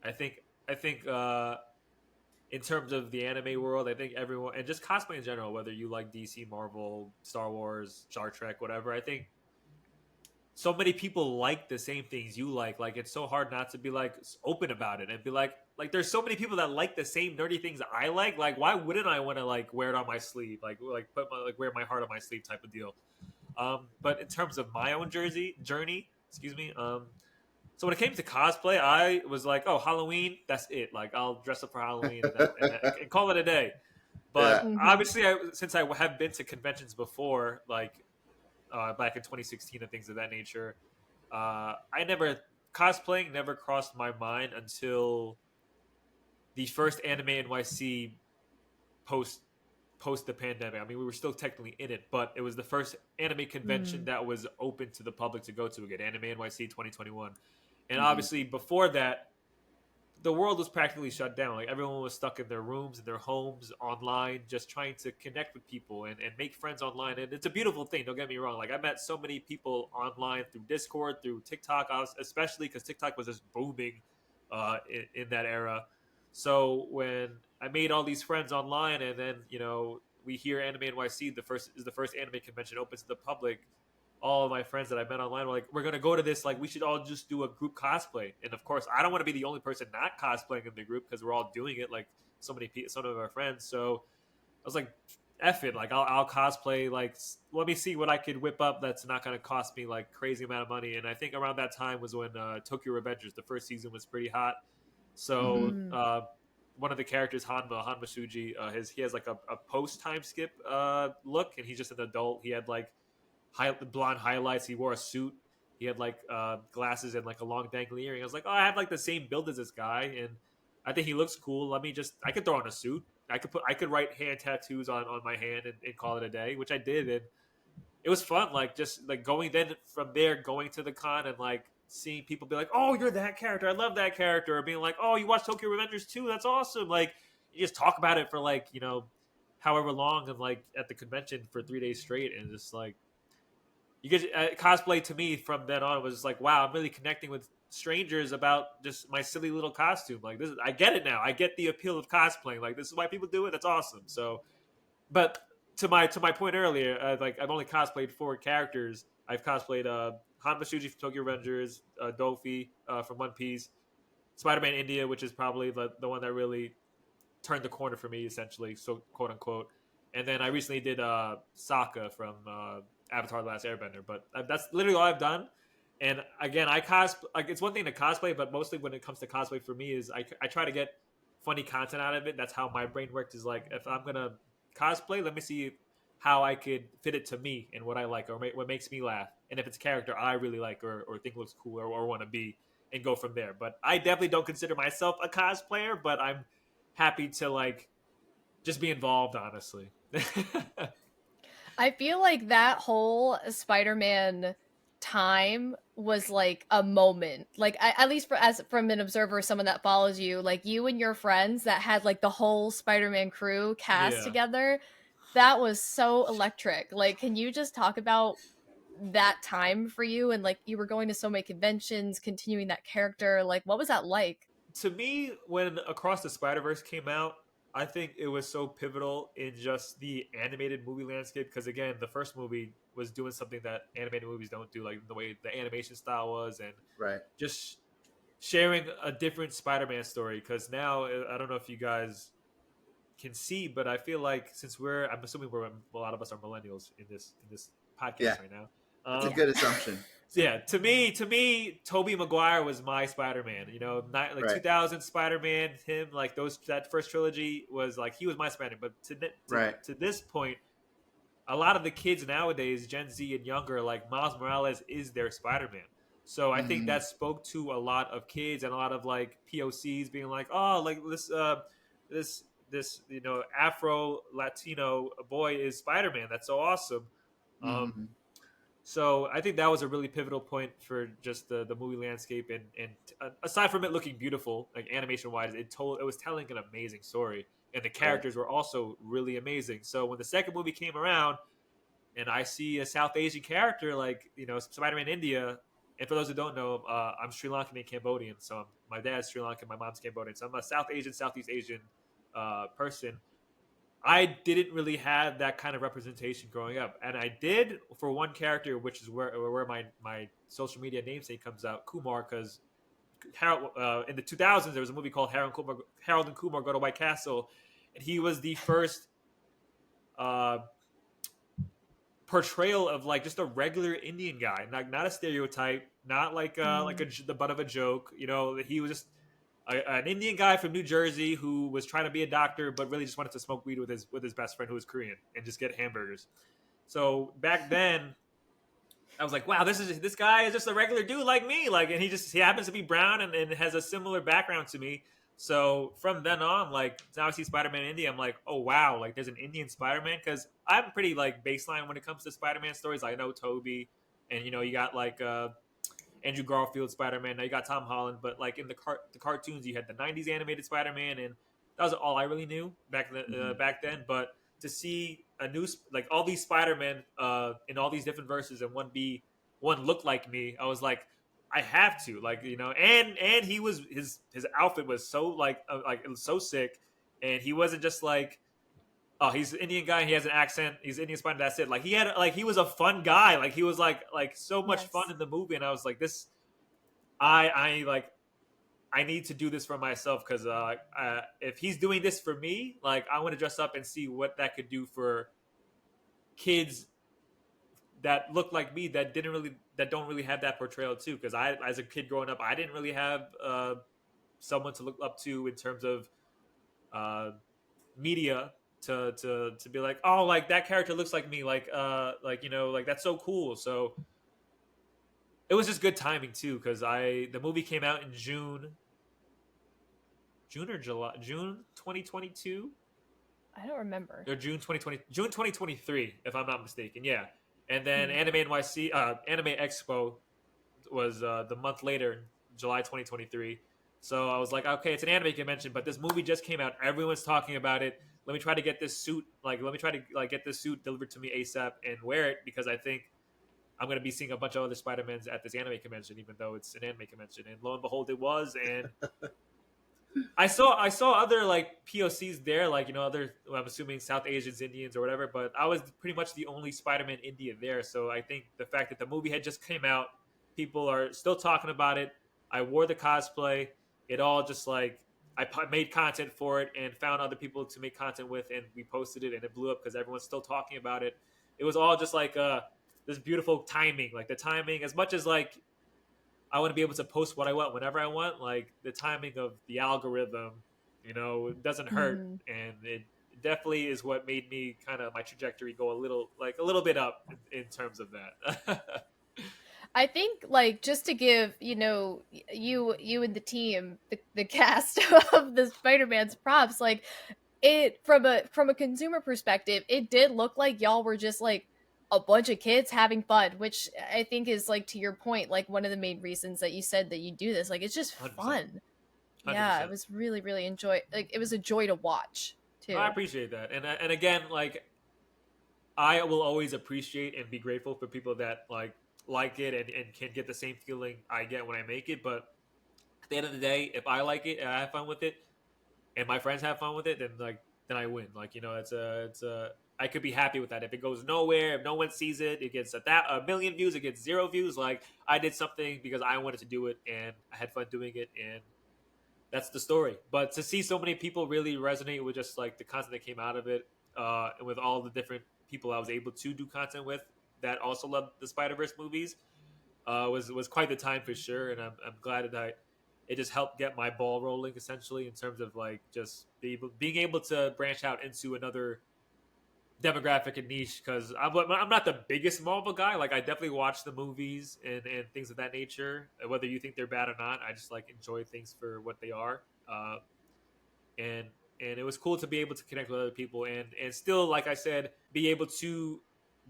I think I think in terms of the anime world, I think everyone and just cosplay in general, whether you like DC, Marvel, Star Wars, Star Trek, whatever, I think so many people like the same things you like. Like it's so hard not to be like open about it and be like there's so many people that like the same nerdy things I like. Like why wouldn't I want to like wear it on my sleeve? Like put my like wear my heart on my sleeve type of deal. But in terms of my own jersey journey, excuse me, so when it came to cosplay, I was like, oh, Halloween, that's it. Like I'll dress up for Halloween and call it a day. But Yeah. Mhm. obviously, since I have been to conventions before, like back in 2016 and things of that nature, I never cosplaying never crossed my mind until the first Anime NYC post post the pandemic. I mean, we were still technically in it, but it was the first anime convention Mm. that was open to the public to go to again, Anime NYC 2021. And Mm-hmm. obviously, before that, the world was practically shut down. Like everyone was stuck in their rooms, in their homes, online, just trying to connect with people and make friends online. And it's a beautiful thing. Don't get me wrong. Like I met so many people online through Discord, through TikTok, especially because TikTok was just booming in that era. So when I made all these friends online, and then we hear Anime NYC, the first anime convention open to the public, all of my friends that I met online were like, "We're gonna go to this. Like, we should all just do a group cosplay." And of course, I don't want to be the only person not cosplaying in the group because we're all doing it. Like some of our friends. So I was like, "F it! Like, I'll cosplay. Like, let me see what I could whip up that's not gonna cost me like crazy amount of money." And I think around that time was when Tokyo Revengers, the first season, was pretty hot. Mm-hmm. So Mm. one of the characters, Hanma Suji, he has like a post time skip look, and he's just an adult. He had like blonde highlights. He wore a suit. He had like glasses and like a long dangly earring. I was like, oh, I have like the same build as this guy, and I think he looks cool. I could throw on a suit. I could write hand tattoos on my hand and call it a day, which I did, and it was fun. Like just like going then from there, going to the con and like seeing people be like, "Oh, you're that character. I love that character," or being like, "Oh, you watch Tokyo Revengers too? That's awesome!" Like you just talk about it for like however long and like at the convention for 3 days straight, and just like you get cosplay to me from then on was like, wow, I'm really connecting with strangers about just my silly little costume. Like this, I get it now. I get the appeal of cosplaying. Like this is why people do it. That's awesome. So, but to my point earlier, like I've only cosplayed 4 characters. I've cosplayed Hanma Shuji from Tokyo Revengers, Dofi from One Piece, Spider-Man India, which is probably the one that really turned the corner for me, essentially, so quote unquote. And then I recently did Sokka from Avatar: The Last Airbender, but that's literally all I've done. And again, I like it's one thing to cosplay, but mostly when it comes to cosplay for me is I try to get funny content out of it. That's how my brain works. Is like if I'm gonna cosplay, let me see how I could fit it to me and what I like or what makes me laugh, and if it's a character I really like or think looks cool or want to be, and go from there. But I definitely don't consider myself a cosplayer, but I'm happy to like just be involved, honestly. I feel like that whole Spider-Man time was like a moment. Like at least as from an observer, someone that follows you, like you and your friends that had like the whole Spider-Man crew cast Yeah. together. That was so electric. Like, can you just talk about that time for you and like you were going to so many conventions, continuing that character? Like, what was that like? To me, when Across the Spider Verse came out, I think it was so pivotal in just the animated movie landscape because again, the first movie was doing something that animated movies don't do, like the way the animation style was, and Right. just sharing a different Spider-Man story. Because now I don't know if you guys can see, but I feel like since I'm assuming a lot of us are millennials in this Yeah, podcast right now. that's a Yeah. good assumption. So yeah, to me, Tobey Maguire was my Spider-Man. Like Right. 2000 Spider-Man, him like that first trilogy was like he was my Spider-Man. But Right. to this point, a lot of the kids nowadays, Gen Z and younger, like Miles Morales is their Spider-Man. So I think Mm-hmm. that spoke to a lot of kids and a lot of like POCs being like, oh, like this Afro Latino boy is Spider-Man. That's so awesome. Um, Mm-hmm. so I think that was a really pivotal point for just the movie landscape and aside from it looking beautiful, like animation wise, it was telling an amazing story and the Right. characters were also really amazing. So when the second movie came around and I see a South Asian character like Spider-Man India, and for those who don't know, I'm Sri Lankan and Cambodian, so my dad's Sri Lankan, my mom's Cambodian, so I'm a Southeast Asian person. I didn't really have that kind of representation growing up, and I did for one character, which is where my social media namesake comes out, Kumar, because Harold in the 2000s there was a movie called Harold and Kumar Go to White Castle, and he was the first uh, portrayal of like just a regular Indian guy, not a stereotype, not like Mm. the butt of a joke. He was just an Indian guy from New Jersey who was trying to be a doctor, but really just wanted to smoke weed with his best friend who was Korean and just get hamburgers. So back then, I was like, wow, this guy is just a regular dude like me, like, and he happens to be brown and has a similar background to me. So from then on, like now I see Spider-Man India, I'm like, oh wow, like there's an Indian Spider-Man because I'm pretty like baseline when it comes to Spider-Man stories. I know Toby, and you got like Andrew Garfield Spider-Man. Now you got Tom Holland, but like in the cartoons, you had the '90s animated Spider-Man, and that was all I really knew Mm-hmm. back then. But to see a new like all these Spider-Man in all these different verses and one look like me, I was like, I have to like and he was his outfit was so like it was so sick, and he wasn't just like oh, he's an Indian guy. He has an accent. He's an Indian Spider. That's it. Like he was a fun guy. Like he was like so much fun Yes. in the movie, and I was like, this, like I need to do this for myself because if he's doing this for me, like I want to dress up and see what that could do for kids that look like me that don't really have that portrayal too. Because I, as a kid growing up, I didn't really have someone to look up to in terms of uh, media to be like, oh, like that character looks like me, like like that's so cool. So it was just good timing too because the movie came out in June or July, June 2022 I don't remember. or June 2023 if I'm not mistaken. Yeah, and then Hmm. Anime NYC, Anime Expo was the month later, July 2023. So I was like, okay, it's an anime convention, but this movie just came out. Everyone's talking about it. Let me try to get this suit. Like, let me try to like get this suit delivered to me ASAP and wear it because I think I'm going to be seeing a bunch of other Spider-Mans at this anime convention, even though it's an anime convention. And lo and behold, it was. And I saw other like POCs there, like other, well, I'm assuming South Asians, Indians, or whatever. But I was pretty much the only Spider-Man Indian there, so I think the fact that the movie had just came out, people are still talking about it. I wore the cosplay. It all just like made content for it and found other people to make content with, and we posted it, and it blew up because everyone's still talking about it. It was all just like this beautiful timing, like the timing, as much as like I want to be able to post what I want whenever I want. Like the timing of the algorithm, it doesn't hurt, Hmm. and it definitely is what made me kind of my trajectory go a little bit up in terms of that. I think like just to give you and the team the cast of the Spider-Man's props, like it from a consumer perspective, it did look like y'all were just like a bunch of kids having fun, which I think is like to your point, like one of the main reasons that you said that you do this. Like it's just 100%, fun. Yeah, it 100%. was really really enjoy like it was a joy to watch I too. appreciate that, and again, like I will always appreciate and be grateful for people that like it and can get the same feeling I get when I make it. But at the end of the day, if I like it and I have fun with it, and my friends have fun with it, then I win. Like it's a I could be happy with that. If it goes nowhere, if no one sees it, it gets a million views, it gets 0 views. Like I did something because I wanted to do it and I had fun doing it, and that's the story. But to see so many people really resonate with just like the content that came out of it, and with all the different people I was able to do content with that also loved the Spider Verse movies, was quite the time for sure. And I'm glad that it just helped get my ball rolling essentially in terms of like just being able to branch out into another demographic and niche because I'm not the biggest Marvel guy. Like I definitely watch the movies and things of that nature. Whether you think they're bad or not, I just like enjoy things for what they are. And it was cool to be able to connect with other people and still, like I said, be able to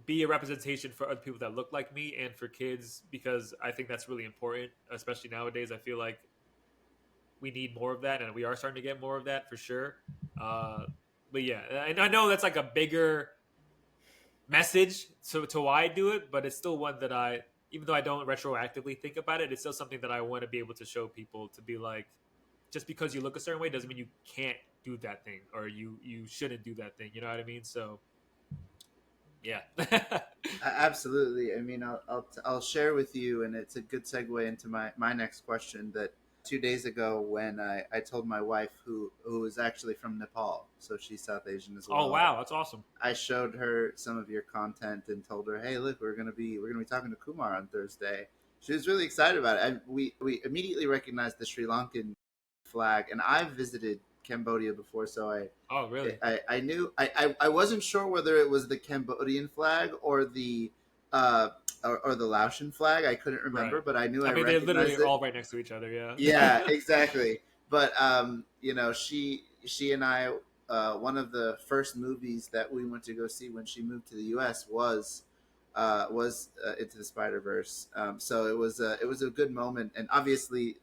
be a representation for other people that look like me and for kids because I think that's really important, especially nowadays. I feel like we need more of that, and we are starting to get more of that for sure. Uh, but yeah, and I know that's like a bigger message to why I do it, but it's still one that even though I don't retroactively think about it, it's still something that I want to be able to show people to be like, just because you look a certain way doesn't mean you can't do that thing or you shouldn't do that thing. You know what I mean? So yeah. Absolutely. I mean, I'll share with you, and it's a good segue into my next question. That 2 days ago, when I told my wife, who is actually from Nepal, so she's South Asian as Oh well. wow, that's awesome. I showed her some of your content and told her, "Hey, look, we're gonna be talking to Kumar on Thursday." She was really excited about it. And we immediately recognized the Sri Lankan flag, and I've visited Cambodia before, so Oh really? I knew I wasn't sure whether it was the Cambodian flag or uh or the Laotian flag. I couldn't Right. remember, but I knew I I mean, they're literally recognized it. all right next to each other. Yeah, Yeah. exactly. But she and I, one of the first movies that we went to go see when she moved to the U.S. was Into the Spider Verse. So it was a good moment, and obviously,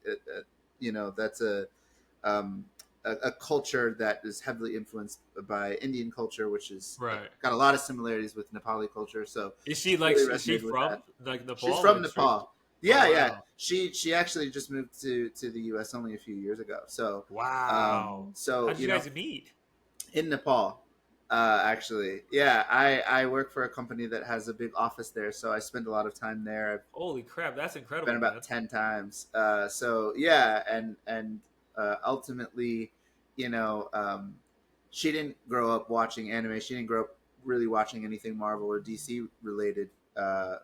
that's um, a culture that is heavily influenced by Indian culture, which is Right. got a lot of similarities with Nepali culture. So Is she she like? really Is she resonated with that. from like She's Nepal? from Like straight? Nepal. Oh Yeah, yeah. wow. She actually just moved to the U.S. only a few years ago. So, Wow. Mm. so How did you guys meet? in Nepal. Actually, yeah, I work for a company that has a big office there, so I spend a lot of time there. I've Holy crap, that's been incredible, about man. 10 times. So yeah, and ultimately, you know, she didn't grow up watching anime. She didn't grow up really watching anything Marvel or DC related,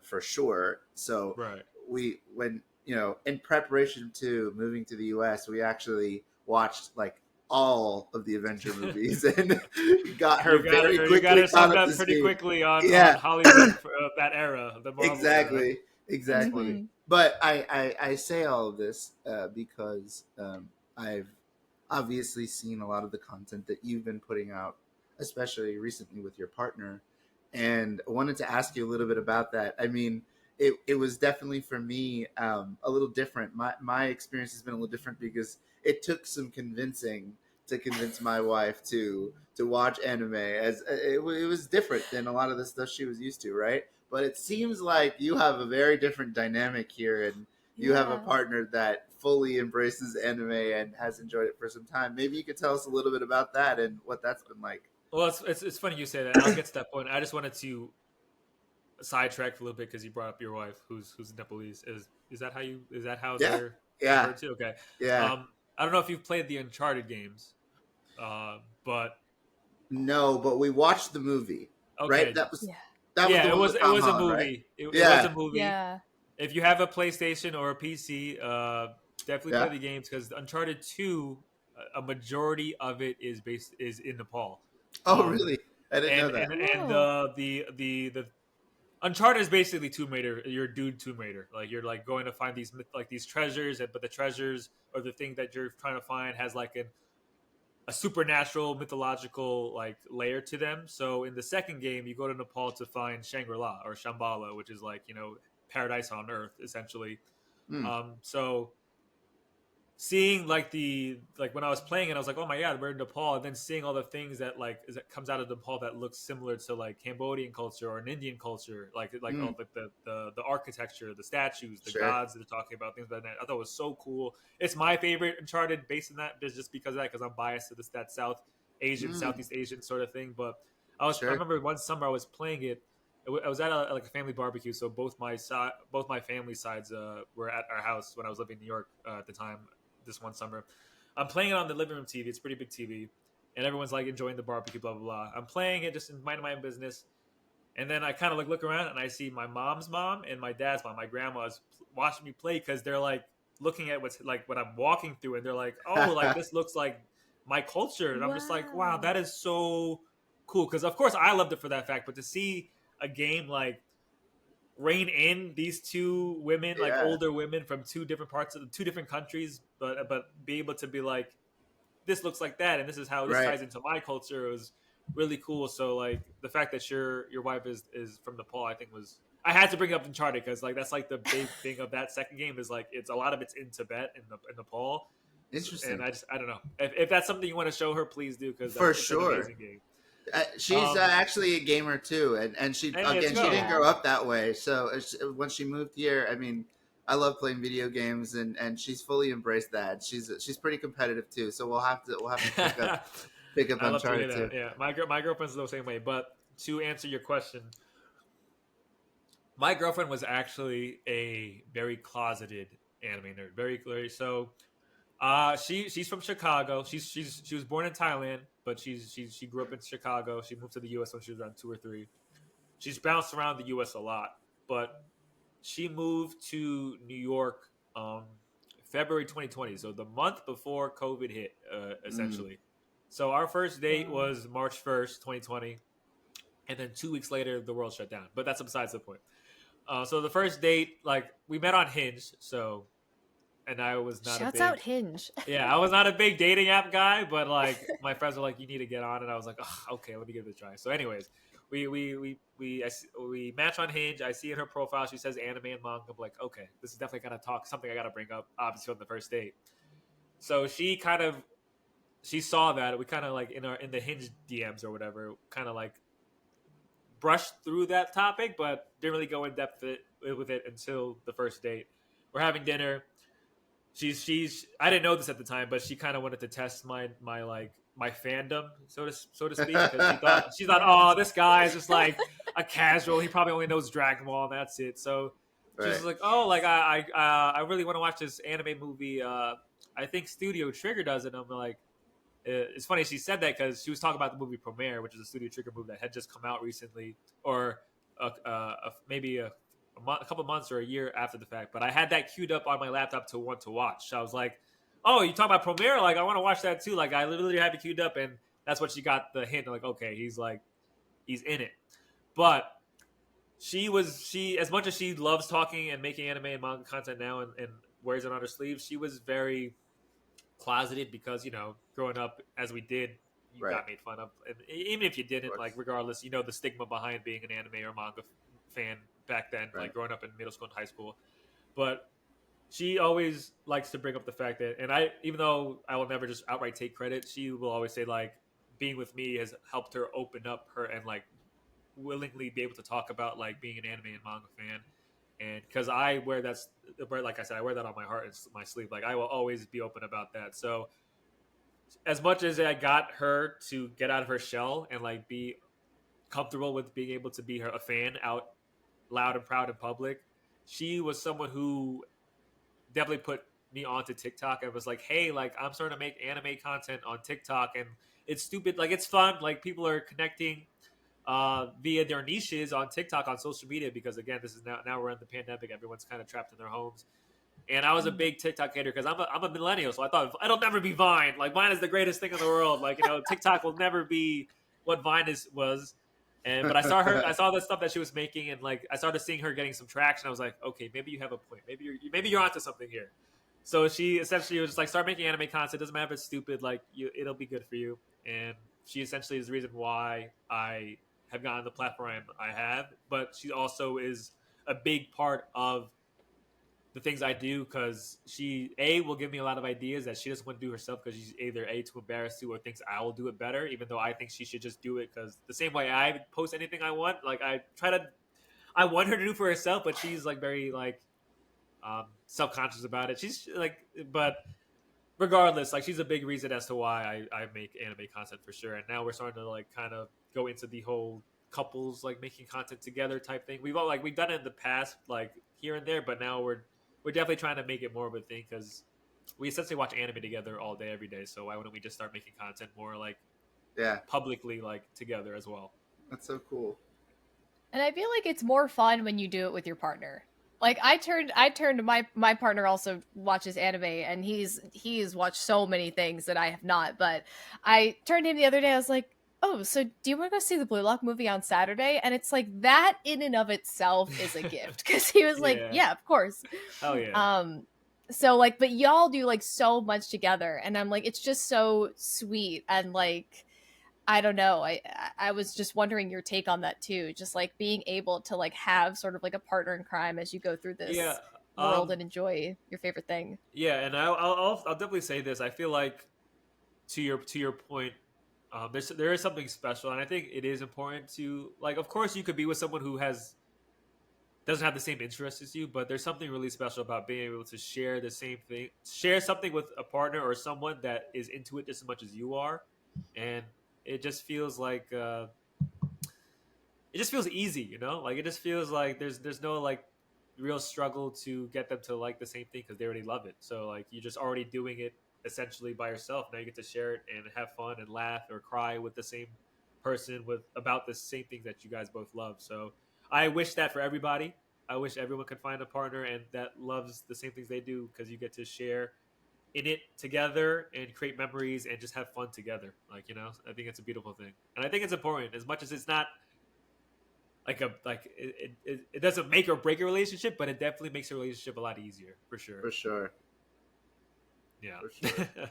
for sure. So Right. when in preparation to moving to the U.S., we actually watched like all of the Avenger movies and got her very You got quickly her caught summed up to up pretty speed. quickly on Yeah, Hollywood that era, the Marvel era. exactly, That's exactly. funny. Mhm. But I say all of this because I've obviously seen a lot of the content that you've been putting out, especially recently with your partner, and I wanted to ask you a little bit about that. I mean, it was definitely for me a little different. My experience has been a little different because it took some convincing to convince my wife to watch anime, as it was different than a lot of the stuff she was used to, right? But it seems like you have a very different dynamic here, and you have a Yeah. partner that fully embraces anime and has enjoyed it for some time. Maybe you could tell us a little bit about that and what that's been like. Well, it's funny you say that, and I'll get to that point. I just wanted to sidetrack a little bit because you brought up your wife, who's Nepalese. Is that how Yeah, they're yeah, referred to? Okay. yeah. I don't know if you've played the Uncharted games, but No, but we watched the movie, right? okay. Yeah. That was the Yeah, one with it Tom was a Holland, right? movie. It was Yeah, a movie. Yeah. If you have a PlayStation or a PC, definitely play yeah. the games because Uncharted 2, a majority of it is in Nepal. Oh, Um, really? I didn't know that. and Oh. the Uncharted is basically Tomb Raider. You're dude Tomb Raider. Like you're like going to find these treasures, but the treasures or the thing that you're trying to find has like a supernatural mythological like layer to them. So in the second game, you go to Nepal to find Shangri La or Shambhala, which is like paradise on earth essentially. Hmm. So seeing like when I was playing it, I was like, oh my god, we're in Nepal, and then seeing all the things that that comes out of Nepal that looks similar to like Cambodian culture or an Indian culture, like Hmm. all the architecture, the statues, the Sure. gods that they're talking about, things like that. I thought it was so cool. It's my favorite Uncharted based on that, just because of that, because I'm biased to that Hmm. Southeast Asian sort of thing. But I Sure. remember one summer I was playing it. I was at like a family barbecue, so both my family sides were at our house when I was living in New York at the time this one summer. I'm playing it on the living room TV. It's a pretty big TV, and everyone's like enjoying the barbecue, blah blah blah. I'm playing it just in minding my own business, and then I kind of like look around and I see my mom's mom and my dad's mom, my grandma's watching me play because they're like looking at what I'm walking through, and they're like, oh, like this looks like my culture, and I'm just like, wow, Wow. that is so cool. Because of course I loved it for that fact, but to see a game like rein in these two women, like Yeah. older women from two different parts of two different countries, but be able to be like, this looks like that, and this is how this Right. ties into my culture. It was really cool. So like the fact that your wife is from Nepal, I think was I had to bring up Uncharted because like that's like the big thing of that second game is like it's a lot of it's in Tibet in Nepal. So, and Interesting. I don't know if that's something you want to show her, please do because For it's an sure. amazing game. She's Um, actually a gamer too, and she hey, let's again she go. didn't Yeah. grow up that way. So when she moved here, I mean, I love playing video games, and she's fully embraced that. She's pretty competitive too. So we'll have to pick up I love to hear Uncharted that. too. Yeah, my girlfriend's the same way. But to answer your question, my girlfriend was actually a very closeted anime nerd. Very so. She's from Chicago. She was born in Thailand, but she grew up in Chicago. She moved to the U.S. when she was around 2 or 3. She's bounced around the U.S. a lot, but she moved to New York um, February 2020, so the month before COVID hit, Mm. essentially. So our first date Wow. was March 1st, 2020, and then 2 weeks later the world shut down. But that's besides the point. So the first date, like we met on Hinge, so and I was not a Shouts out big Hinge. yeah, I was not a big dating app guy, but like my friends were like, "You need to get on," and I was like, oh, "Okay, let me give it a try." So, anyways, we match on Hinge. I see in her profile she says anime and manga. I'm like, okay, this is definitely gonna talk something I gotta bring up, obviously on the first date. So she saw that we kind of like in the Hinge DMs or whatever, kind of like brushed through that topic, but didn't really go in depth with it until the first date. We're having dinner. She's I didn't know this at the time, but she kind of wanted to test my like my fandom, so to speak, because she thought, oh, this guy is just like a casual. He probably only knows Dragon Ball, and that's it. So she was Right. like, oh, like I really want to watch this anime movie. I think Studio Trigger does it. And I'm like, it's funny she said that because she was talking about the movie Premiere, which is a Studio Trigger movie that had just come out recently, or maybe a couple months or a year after the fact. But I had that queued up on my laptop to want to watch. So I was like, "Oh, you talk about Premiere? Like, I want to watch that too." Like, I literally have it queued up, and that's what she got the hint. Like, okay, he's in it. But she as much as she loves talking and making anime and manga content now and wears it on her sleeve, she was very closeted because growing up as we did, you Right. got made fun of, and even if you Of didn't, like course. regardless, the stigma behind being an anime or manga fan back then, like Right. growing up in middle school and high school. But she always likes to bring up the fact that, and I, even though I will never just outright take credit, she will always say like being with me has helped her open up her and like willingly be able to talk about like being an anime and manga fan. And because I wear that, like I said, I wear that on my heart and my sleeve. Like I will always be open about that. So as much as I got her to get out of her shell and like be comfortable with being able to be a fan out loud and proud in public, she was someone who definitely put me onto TikTok and was like, "Hey, like I'm starting to make anime content on TikTok, and it's stupid. Like it's fun. Like people are connecting via their niches on TikTok on social media because again, this is now we're in the pandemic. Everyone's kind of trapped in their homes." And I was a Mhm. big TikTok hater because I'm a millennial, so I thought it'll never be Vine. Like Vine is the greatest thing in the world. Like TikTok will never be what was. And but I saw the stuff that she was making, and like I started seeing her getting some traction. I was like, okay, maybe you have a point. Maybe you're onto something here. So she essentially was just like, start making anime content. Doesn't matter if it's stupid. Like it'll be good for you. And she essentially is the reason why I have gotten the platform I have. But she also is a big part of the things I do because she will give me a lot of ideas that she doesn't want to do herself because she's either too embarrassed to or thinks I will do it better. Even though I think she should just do it because the same way I post anything I want, like I want her to do for herself, but she's like very like self conscious about it. She's like, but regardless, like she's a big reason as to why I make anime content for sure. And now we're starting to like kind of go into the whole couples like making content together type thing. We've done it in the past, like here and there, but now we're definitely trying to make it more of a thing because we essentially watch anime together all day, every day. So why wouldn't we just start making content more like Yeah, publicly, like together as well? that's so cool. And I feel like it's more fun when you do it with your partner. Like I turned my partner also watches anime and he's watched so many things that I have not, but I turned him the other day. I was like, "Oh, so do you want to go see the Blue Lock movie on Saturday?" And it's like that in and of itself is a gift cuz he was like, Yeah, "Yeah, of course." hell yeah. Um so like but y'all do like so much together and I'm like it's just so sweet and like I don't know. I was just wondering your take on that too. Just like being able to like have sort of like a partner in crime as you go through Yeah. this world Um. and enjoy your favorite thing. Yeah, and I'll definitely say this. I feel like to your point, there is something special, and I think it is important to like. Of course, you could be with someone who doesn't have the same interests as you, but there's something really special about being able to share the same thing, share something with a partner or someone that is into it just as much as you are, and it just feels like it just feels easy, like it just feels like there's no like real struggle to get them to like the same thing because they already love it. So like you're just already doing it essentially by yourself. Now you get to share it and have fun and laugh or cry with the same person with about the same things that you guys both love. So I wish that for everybody. I wish everyone could find a partner and that loves the same things they do because you get to share in it together and create memories and just have fun together. Like, I think it's a beautiful thing. And I think it's important as much as it's not it doesn't make or break a relationship, but it definitely makes a relationship a lot easier for sure. For sure. For Yeah. sure.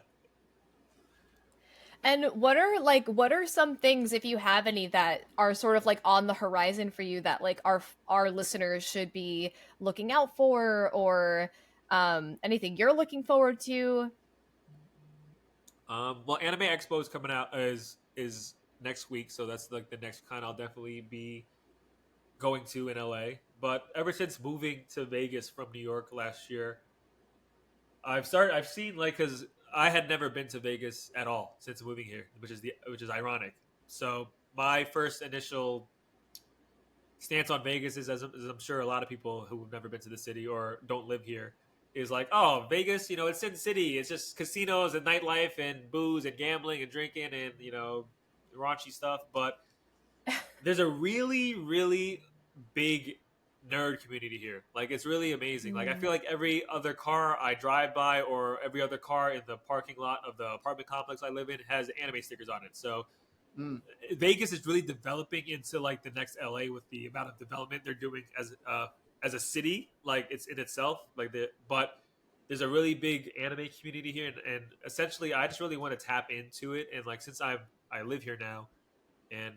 And what are some things if you have any that are sort of like on the horizon for you that like our listeners should be looking out for or anything you're looking forward to? Well, Anime Expo is coming out is next week, so that's like the next con I'll definitely be going to in LA. But ever since moving to Vegas from New York last year, I've seen like because I had never been to Vegas at all since moving here, which is ironic. So my first initial stance on Vegas is, as I'm sure a lot of people who have never been to the city or don't live here, is like, oh, Vegas, it's Sin City. It's just casinos and nightlife and booze and gambling and drinking and raunchy stuff. But there's a really, really big nerd community here. Like, it's really amazing. Like, I Mm. feel like every other car I drive by or every other car in the parking lot of the apartment complex I live in has anime stickers on it. So Mm. Vegas is really developing into like the next LA with the amount of development they're doing as a city. Like, it's in itself, but there's a really big anime community here, and essentially, I just really want to tap into it. And like, since I live here now, and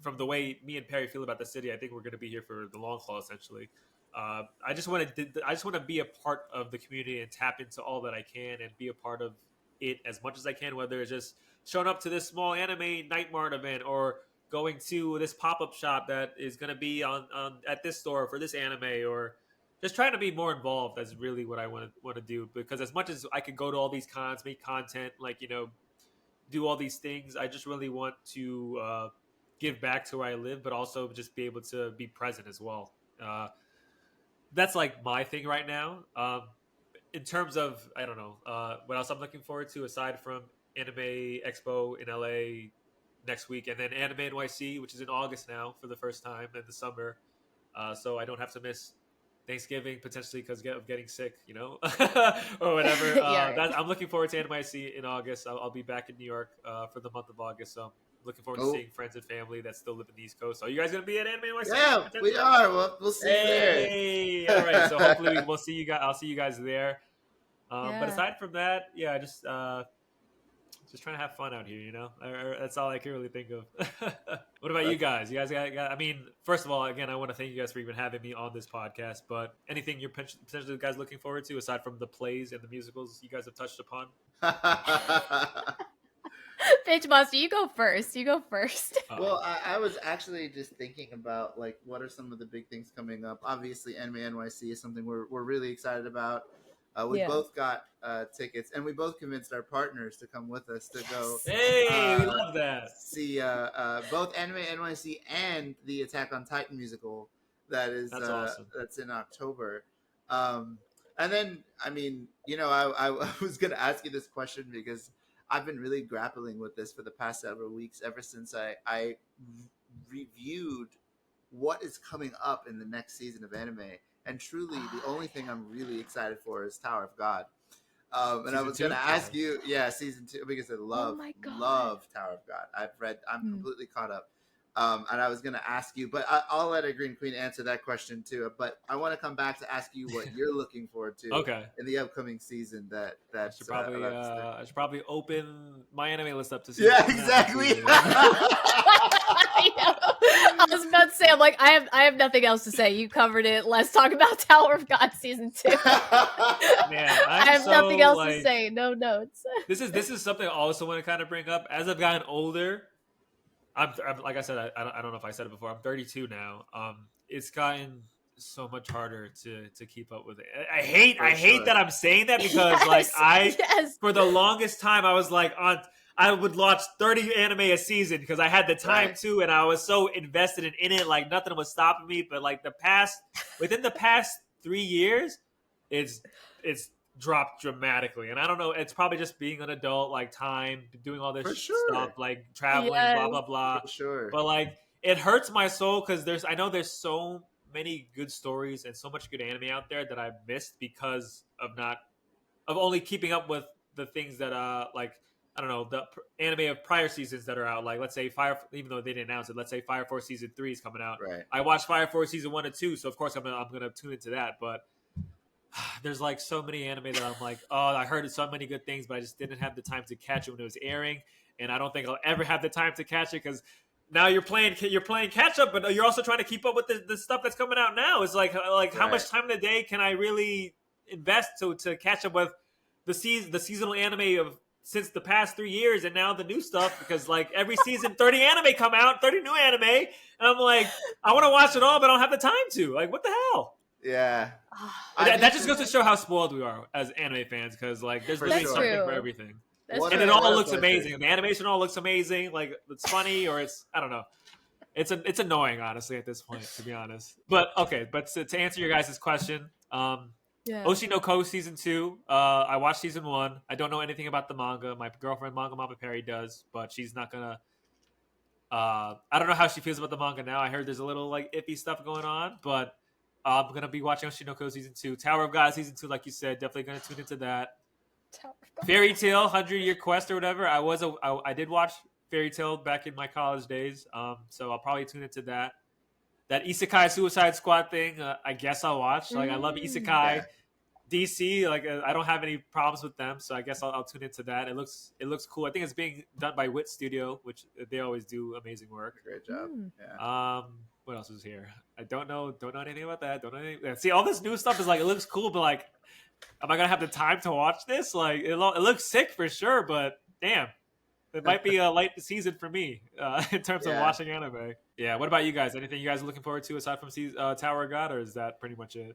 from the way me and Perry feel about the city, I think we're going to be here for the long haul. Essentially, I just want to be a part of the community and tap into all that I can and be a part of it as much as I can. Whether it's just showing up to this small anime night mart event or going to this pop up shop that is going to be on at this store for this anime, or just trying to be more involved. That's really what I want to do. Because as much as I could go to all these cons, make content, like do all these things. I just really want to give back to where I live, but also just be able to be present as well. That's like my thing right now. In terms of, I don't know, what else I'm looking forward to aside from Anime Expo in LA next week, and then Anime NYC, which is in August now for the first time in the summer. So I don't have to miss Thanksgiving potentially because of getting sick, or whatever. Yeah, right. I'm looking forward to NYC in August. I'll be back in New York for the month of August, so I'm looking forward to Oh, seeing friends and family that still live in the East Coast. Are you guys gonna be at Anime NYC yeah, we potentially? are. We'll see you there. Hey, all right. So hopefully we'll see you guys. I'll see you guys there. But Yeah. aside from that, yeah, just trying to have fun out here, That's all I can really think of. What about you guys? You guys got, I mean, first of all, again, I want to thank you guys for even having me on this podcast. But anything you're potentially guys looking forward to aside from the plays and the musicals you guys have touched upon? Bitch Monster, you go first. You go first. Well, I was actually just thinking about like what are some of the big things coming up. Obviously, Anime NYC is something we're really excited about. We Yeah. both got tickets, and we both convinced our partners to come with us to go Yes. Hey, we uh, love that. see both Anime NYC and the Attack on Titan musical that is That's awesome. that's in October. And then, I mean, I was going to ask you this question because I've been really grappling with this for the past several weeks, ever since I reviewed what is coming up in the next season of anime. And truly, the only thing I'm really excited for is Tower of God. And I Season was going two? to ask you, yeah, season 2, because I Oh my God. love Tower of God. I'm completely caught up. And I was going to ask you, but I'll let a Green Queen answer that question too. But I want to come back to ask you what you're looking forward to Okay. in the upcoming season. I should probably open my anime list up to see. Yeah, what's coming out this exactly. season. I know. I was about to say, I'm like, I have nothing else to say. You covered it. Let's talk about Tower of God season 2. Man, I have nothing else to say. No notes. This is something I also want to kind of bring up. As I've gotten older, I'm like I said, I don't know if I said it before. I'm 32 now. It's gotten so much harder to keep up with it. I hate that I'm saying that because Yes. for the longest time I was like I would watch 30 anime a season because I had the time Right. to, and I was so invested in it, like nothing was stopping me. But like within the past 3 years, it's dropped dramatically, and I don't know. It's probably just being an adult, like time, doing all this For sure. stuff, like traveling, Yes. blah blah blah. For sure. But like, it hurts my soul because I know there's so many good stories and so much good anime out there that I've missed because of only keeping up with the things that like I don't know, the anime of prior seasons that are out. Like, let's say even though they didn't announce it, let's say Fire Force season 3 is coming out. Right. I watched Fire Force season 1 and 2, so of course I'm gonna tune into that. But there's like so many anime that I'm like, oh, I heard so many good things, but I just didn't have the time to catch it when it was airing, and I don't think I'll ever have the time to catch it because now you're playing catch up, but you're also trying to keep up with the stuff that's coming out now. It's like how much time in the day can I really invest to catch up with the seasonal anime of since the past 3 years, and now the new stuff, because like every season 30 anime come out, 30 new anime, and I'm like, I want to watch it all, but I don't have the time to. Like, what the hell? Yeah, Ah, I That, do that just think goes to show how spoiled we are as anime fans, because like there's for literally that's sure. something for true. everything, That's What and a it true. all what a looks pleasure. amazing. The animation all looks amazing. Like it's funny or it's I don't know. It's annoying honestly at this point, to be honest. But okay, but to answer your guys' question, Yeah. Oshi no Ko season 2. I watched season 1. I don't know anything about the manga. My girlfriend, Manga Mama Perry, does, but she's not gonna. I don't know how she feels about the manga now. I heard there's a little like iffy stuff going on, but I'm gonna be watching Oshinoko season 2, Tower of God season 2, like you said. Definitely gonna tune into that. Tower of God. Fairy Tale, 100 Year Quest or whatever. I did watch Fairy Tale back in my college days, so I'll probably tune into that. That Isekai Suicide Squad thing, I guess I'll watch. Like I love Mm. Isekai. Yeah, DC, like I don't have any problems with them, so I guess I'll tune into that. It looks cool. I think it's being done by Wit Studio, which they always do amazing work. great job. Mm. Yeah. What else is here? I don't know anything about that. Don't know anything. See, all this new stuff is like it looks cool, but like, am I gonna have the time to watch this? Like, it looks sick for sure, but damn, it might be a light season for me in terms of Yeah. watching anime. Yeah. What about you guys? Anything you guys are looking forward to aside from Tower of God, or is that pretty much it?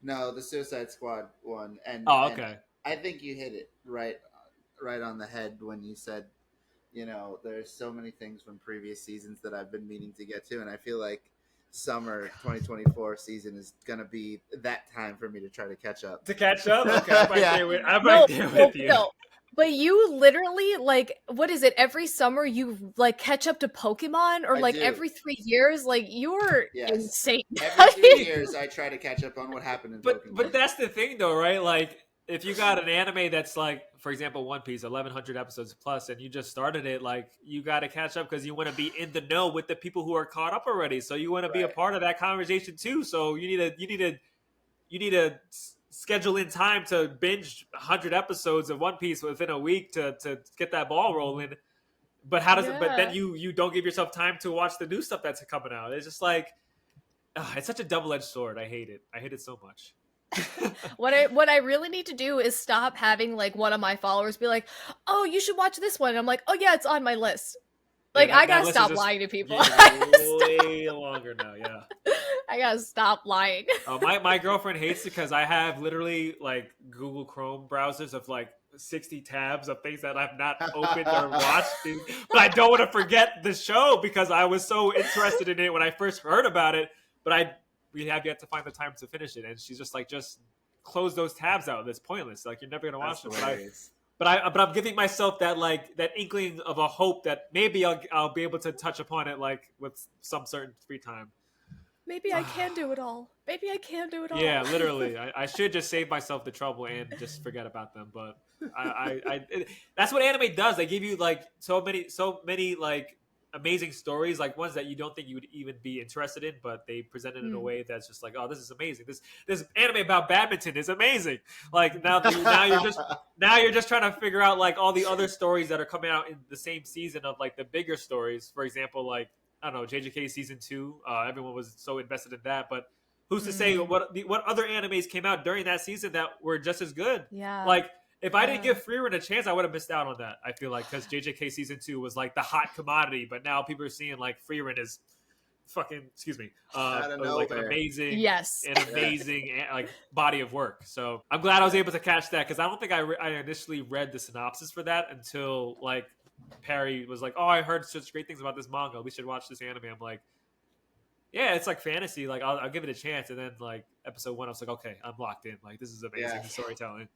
No, the Suicide Squad one, Oh, and okay. I think you hit it right on the head when you said, there's so many things from previous seasons that I've been meaning to get to, and I feel like summer 2024 season is gonna be that time for me to try to catch up. To catch up, okay, I'm right Yeah, there with I'm No, right there no, with you. no. But you literally like what is it? Every summer you like catch up to Pokemon, or I like do. every 3 years? Like you're Yes, insane. every 3 years I try to catch up on what happened in But Pokemon. that's the thing though, right? Like if you got an anime that's like, for example, One Piece, 1100 episodes plus, and you just started it, like you got to catch up because you want to be in the know with the people who are caught up already. So you want to be a Right. part of that conversation too. So you need to schedule in time to binge 100 episodes of One Piece within a week to get that ball rolling. But how does it? But then Yeah. you don't give yourself time to watch the new stuff that's coming out. It's just like it's such a double edged sword. I hate it. I hate it so much. What I really need to do is stop having like one of my followers be like, "Oh, you should watch this one." And I'm like, "Oh yeah, it's on my list." Yeah, Like I that gotta list is stop just lying to people. getting way longer now. Yeah. I gotta stop lying. My girlfriend hates it because I have literally like Google Chrome browsers of like 60 tabs of things that I've not opened or watched, but I don't want to forget the show because I was so interested in it when I first heard about it. But we have yet to find the time to finish it, and she's just like, just close those tabs out. That's pointless. Like you're never gonna watch That's it. hilarious. But I'm giving myself that inkling of a hope that maybe I'll be able to touch upon it like with some certain free time. Maybe I can do it all. Maybe I can do it all. Yeah, literally. I should just save myself the trouble and just forget about them. But that's what anime does. They give you like so many like amazing stories, like ones that you don't think you would even be interested in, but they present it in a Mm. way that's just like, oh, this is amazing. This anime about badminton is amazing. Like now you're just trying to figure out like all the other stories that are coming out in the same season of like the bigger stories. For example, like I don't know, JJK season 2. Everyone was so invested in that, but who's to say Mm. what other animes came out during that season that were just as good? Yeah. Like if I didn't Yeah. give Freerun a chance, I would have missed out on that. I feel like because JJK season 2 was like the hot commodity, but now people are seeing like Freerun is fucking Out of like an nowhere. amazing Yes. an amazing like body of work. So I'm glad I was able to catch that because I don't think I initially read the synopsis for that until like Perry was like, "Oh, I heard such great things about this manga. We should watch this anime." I'm like, "Yeah, it's like fantasy. Like, I'll give it a chance." And then like episode 1, I was like, "Okay, I'm locked in. Like, this is amazing Yeah. storytelling."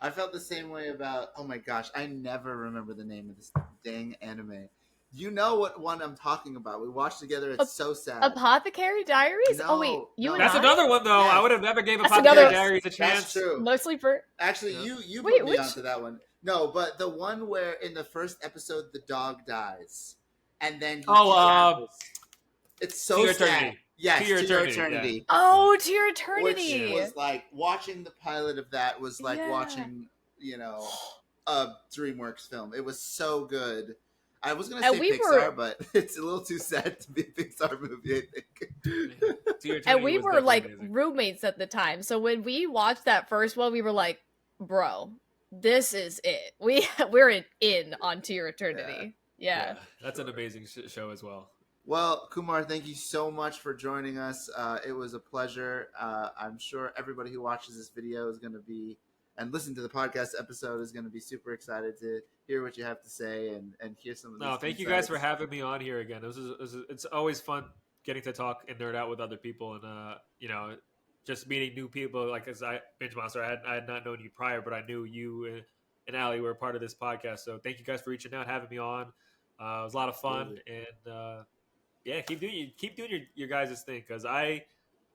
I felt the same way about. Oh my gosh, I never remember the name of this dang anime. You know what one I'm talking about? We watched together. It's so sad. Apothecary Diaries? Oh wait, No, you no. and That's I? another one though. Yes. I would have never gave That's Apothecary another- Diaries a chance. That's true. Mostly for Actually, Yeah. you Wait, put me which- onto that one. No, but the one where in the first episode the dog dies, and then he travels. It's so To Your sad. Eternity. Yes, To Your To Your Eternity, Eternity. Oh, to your Which eternity. was like watching the pilot of that was like Yeah. watching, a DreamWorks film. It was so good. I was gonna And say we Pixar, were- but it's a little too sad to be a Pixar movie, I think. To Your Eternity And we was were definitely like amazing. roommates at the time. So when we watched that first one, we were like, bro, this is it. We're in on To Your Eternity. Yeah. That's an amazing show as well. Well, Kumar, thank you so much for joining us. It was a pleasure. I'm sure everybody who watches this video is going to be and listen to the podcast episode is going to be super excited to hear what you have to say and hear some of No, these thank you guys for insights. having me on here again. It's always fun getting to talk and nerd out with other people, and just meeting new people. Like as I Binge Monster, I had not known you prior, but I knew you and Ali were part of this podcast. So thank you guys for reaching out, having me on. It was a lot of fun, Absolutely. and yeah, keep doing your guys' thing because I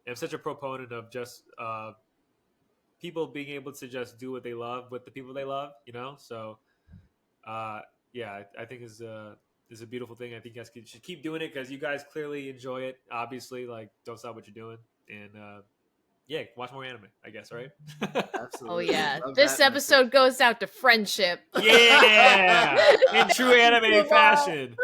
am such a proponent of just people being able to just do what they love with the people they love. So uh, yeah, I think is a beautiful thing. I think you guys should keep doing it because you guys clearly enjoy it. Obviously, like don't stop what you're doing, and yeah, watch more anime. I guess, right? Oh Absolutely. yeah, Love this that message. episode goes out to friendship. Yeah, in true anime Come on. fashion.